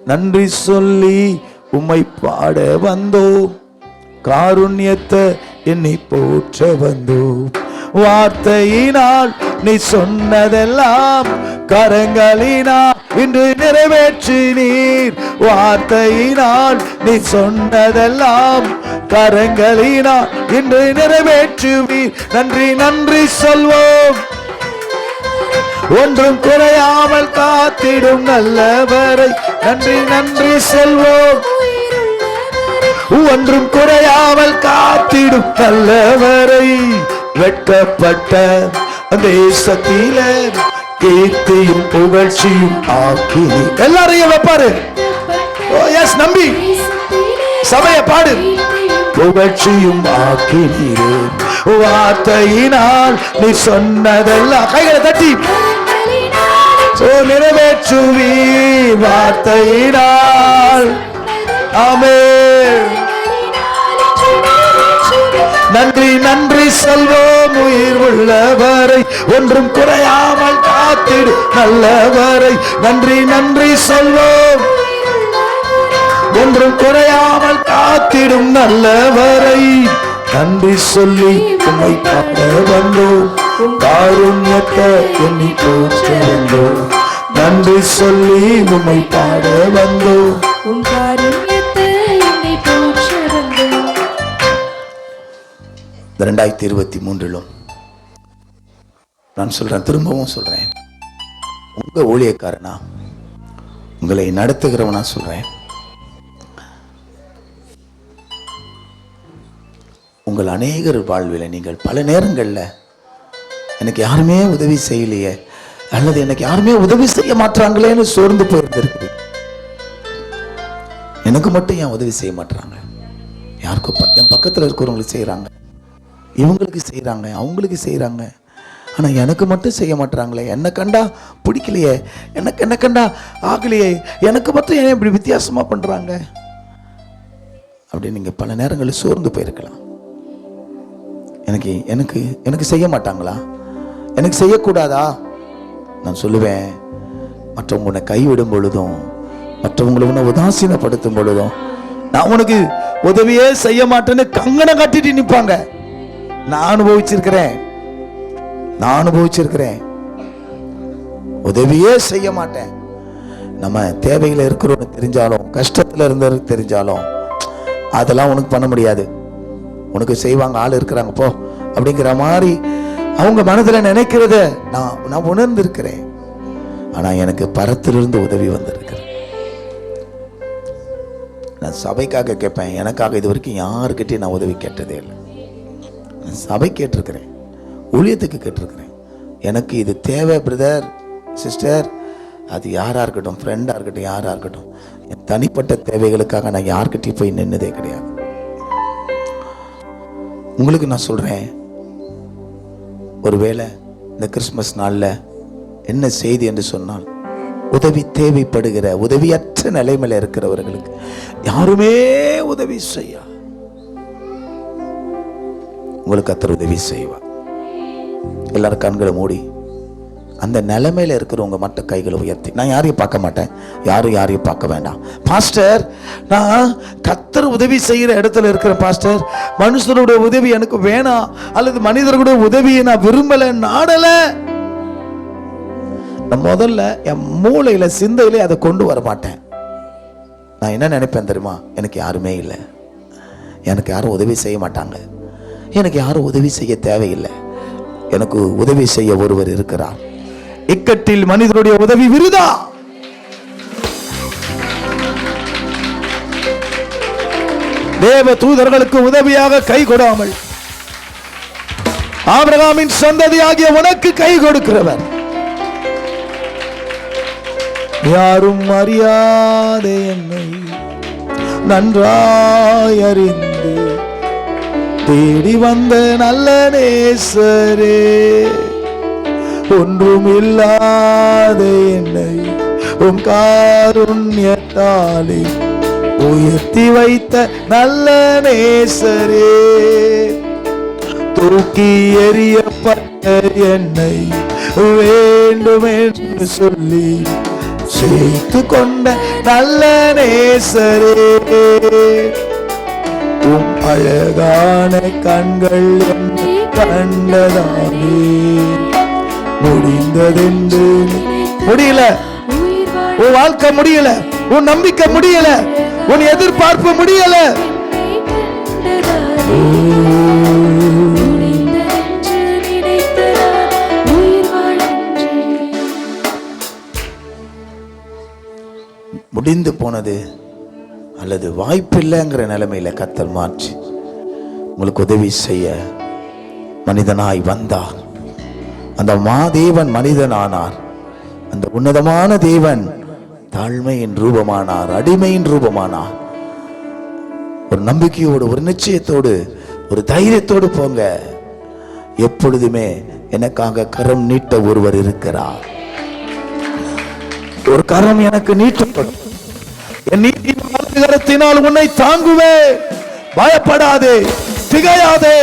நன்றி சொல்லி உம்மை பாட வந்தோம், காருண்யத்தை என்னை போற்ற வந்தோம். வார்த்தையினால் நீ சொன்னதெல்லாம் கரங்களினால் இன்று நிறைவேற்றினீர். வார்த்தையினால் நீ சொன்னதெல்லாம் கரங்களினால் இன்று நிறைவேற்றுவீர். நன்றி நன்றி சொல்வோம், ஒன்றும் குறையாமல் காத்திடும் நல்லவரை. நன்றி நன்றி சொல்வோம், ஒன்றும் குறையாமல் காத்திடும் நல்லவரை. வெட்கப்பட்ட தேசத்தில கீர்த்தியும் புகழ்ச்சியும் ஆக்கி எல்லாரையும் வைப்பாரு. நம்பி சபைய பாடு. புகழ்ச்சியும் ஆக்கினீரே, வார்த்தையினால் நீ சொன்னதெல்லாம் கைகளை தட்டி நிறைவேற்றுவீ. வார்த்தையினால் ஆமென். நன்றி நன்றி சொல்வோம், உயிர் உள்ளவரை ஒன்றும் குறையாமல் காத்திடு நல்லவரை. நன்றி நன்றி சொல்வோம், ஒன்றும் குறையாமல் காத்திடும் நல்லவரை. நன்றி சொல்லி உம்மை பாட வந்தோம், காருண்யத்தை எண்ணி போற்ற வந்தோம். நன்றி சொல்லி உம்மை பாட வந்தோம். உம் காருண்யத்தை என்னை போற்ற வந்தோம். 2023 நான் சொல்றேன், திரும்பவும் சொல்றேன், உங்க ஊழியக்காரனா, உங்களை நடத்துகிறவனா சொல்றேன், உங்கள் அநேகர் வாழ்வில் நீங்கள் பல நேரங்களில் எனக்கு யாருமே உதவி செய்யலையே, அல்லது எனக்கு யாருமே உதவி செய்ய மாட்டாங்களேன்னு சோர்ந்து போயிருந்திருக்கு. எனக்கு மட்டும் ஏன் உதவி செய்ய மாட்டாங்க? யாருக்கும் என் பக்கத்தில் இருக்கிறவங்களுக்கு செய்கிறாங்க, இவங்களுக்கு செய்கிறாங்க, அவங்களுக்கு செய்கிறாங்க, ஆனால் எனக்கு மட்டும் செய்ய மாட்டாங்களே, என்னை கண்டா பிடிக்கலையே, என்ன கண்டா ஆகலையே, எனக்கு மட்டும் ஏன் இப்படி வித்தியாசமாக பண்ணுறாங்க அப்படின்னு நீங்கள் பல நேரங்களில் சோர்ந்து போயிருக்கலாம். எனக்கு எனக்கு எனக்கு செய்ய மாட்டாங்களா, எனக்கு செய்யக்கூடாதா? நான் சொல்லுவேன், மற்றவங்க உன்னை கைவிடும் பொழுதும், மற்றவங்களை உன்னை உதாசீனப்படுத்தும் பொழுதும், நான் உனக்கு உதவியே செய்ய மாட்டேன்னு கங்கணம் கட்டிட்டு நிற்பாங்க. நான் அனுபவிச்சிருக்கிறேன். உதவியே செய்ய மாட்டேன். நம்ம தேவையில் இருக்கிறோன்னு தெரிஞ்சாலும், கஷ்டத்தில் இருந்தது தெரிஞ்சாலும், அதெல்லாம் உனக்கு பண்ண முடியாது, உனக்கு செய்வாங்க, ஆள் இருக்கிறாங்க போ அப்படிங்கிற மாதிரி அவங்க மனதில் நினைக்கிறத நான் உணர்ந்திருக்கிறேன். ஆனால் எனக்கு பரத்திலிருந்து உதவி வந்திருக்கிறேன். நான் சபைக்காக கேட்பேன், எனக்காக இது வரைக்கும் யாருக்கிட்டையும் நான் உதவி கேட்டதே இல்லை. நான் சபை கேட்டிருக்கிறேன், ஊழியத்துக்கு கேட்டிருக்கிறேன், எனக்கு இது தேவை பிரதர் சிஸ்டர், அது யாராக இருக்கட்டும், ஃப்ரெண்டாக இருக்கட்டும், யாராக இருக்கட்டும், என் தனிப்பட்ட தேவைகளுக்காக நான் யார்கிட்டையும் போய் நின்னதே கிடையாது. உங்களுக்கு நான் சொல்கிறேன், ஒருவேளை இந்த கிறிஸ்மஸ் நாளில் என்ன செய்தி என்று சொன்னால், உதவி தேவைப்படுகிற, உதவியற்ற நிலைமையில் இருக்கிறவர்களுக்கு யாருமே உதவி செய்ய, உங்களுக்கு கர்த்தர் உதவி செய்வார். எல்லாரும் கண்களை மூடி அந்த நிலைமையில இருக்கிறவங்க மட்டும் கைகளை உயர்த்தி, நான் யாரையும் பார்க்க மாட்டேன், யாரையும் பார்க்க வேண்டாம். பாஸ்டர், நான் கர்த்தர் உதவி செய்கிற இடத்துல இருக்கிறேன் பாஸ்டர், மனுஷனுடைய உதவி எனக்கு வேணாம், அல்லது மனிதர்களுடைய உதவியை நான் விரும்பல, நாடல. நான் முதல்ல என் மூளையில சிந்தையிலே அதை கொண்டு வர மாட்டேன். நான் என்ன நினைப்பேன் தெரியுமா? எனக்கு யாருமே இல்லை, எனக்கு யாரும் உதவி செய்ய மாட்டாங்க, எனக்கு யாரும் உதவி செய்ய தேவையில்லை, எனக்கு உதவி செய்ய ஒருவர் இருக்கிறார். இக்கட்டில் மனிதனுடைய உதவி விருதா. தேவ தூதர்களுக்கு உதவியாக கை கொடாமல் ஆபிரகாமின் சந்ததியாகிய உனக்கு கை கொடுக்கிறவர், யாரும் அறியாத என்னை நன்றாய் அறிந்து தேடி வந்த நல்ல நேசரே, ஒன்றும் இல்லாத என்னை உம் காருண்யத்தாலே உயர்த்தி வைத்த நல்ல நேசரே, தூக்கி எறியப்பட்ட என்னை வேண்டும் என்று சொல்லி சேர்த்து கொண்ட நல்ல நேசரே, உம் அழகான கண்கள் என்னை கண்டதானே முடிந்ததென்று. முடியல, உன் வாழ்க்கை முடியல, உன் நம்பிக்கை முடியல, உன் எதிர்பார்ப்பு முடியல, முடிந்து போனது அல்லது வாய்ப்பில்லைங்கிற நிலைமையில கர்த்தர் மாற்றி உங்களுக்கு உதவி செய்ய மனிதனாய் வந்தார். அந்த மாதேவன் மனிதனானார், அந்த உன்னதமான தேவன் தாழ்மையின் ரூபமானார், அடிமையின் ரூபமானார். ஒரு நம்பிக்கையோடு, ஒரு நிச்சயத்தோடு, ஒரு தைரியத்தோடு போங்க. எப்பொழுதுமே எனக்காக கரம் நீட்ட ஒருவர் இருக்கிறார். ஒரு கரம் எனக்கு நீட்டப்படும், என் நீட்டின் கரத்தினால் உன்னை தாங்குவேன், பயப்படாதே, திகையாதே,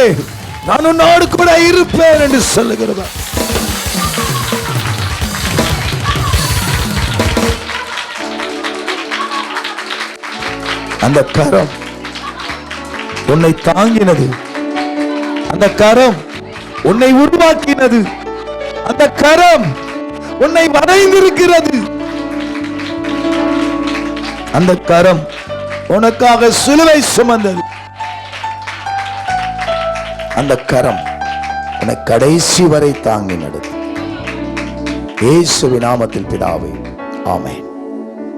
நான் உன்னோடு கூட இருப்பேன் என்று சொல்லுகிறவர். அந்த கரம் உன்னை தாங்கினது, அந்த கரம் உன்னை உருவாக்கினது, அந்த கரம் உன்னை வரைந்திருக்கிறது. அந்த கரம் உனக்காக சிலுவை சுமந்தது. அந்த கரம் உன்னை கடைசி வரை தாங்கி நடத்தும். இயேசுவின் நாமத்தில் பிதாவே, ஆமென்.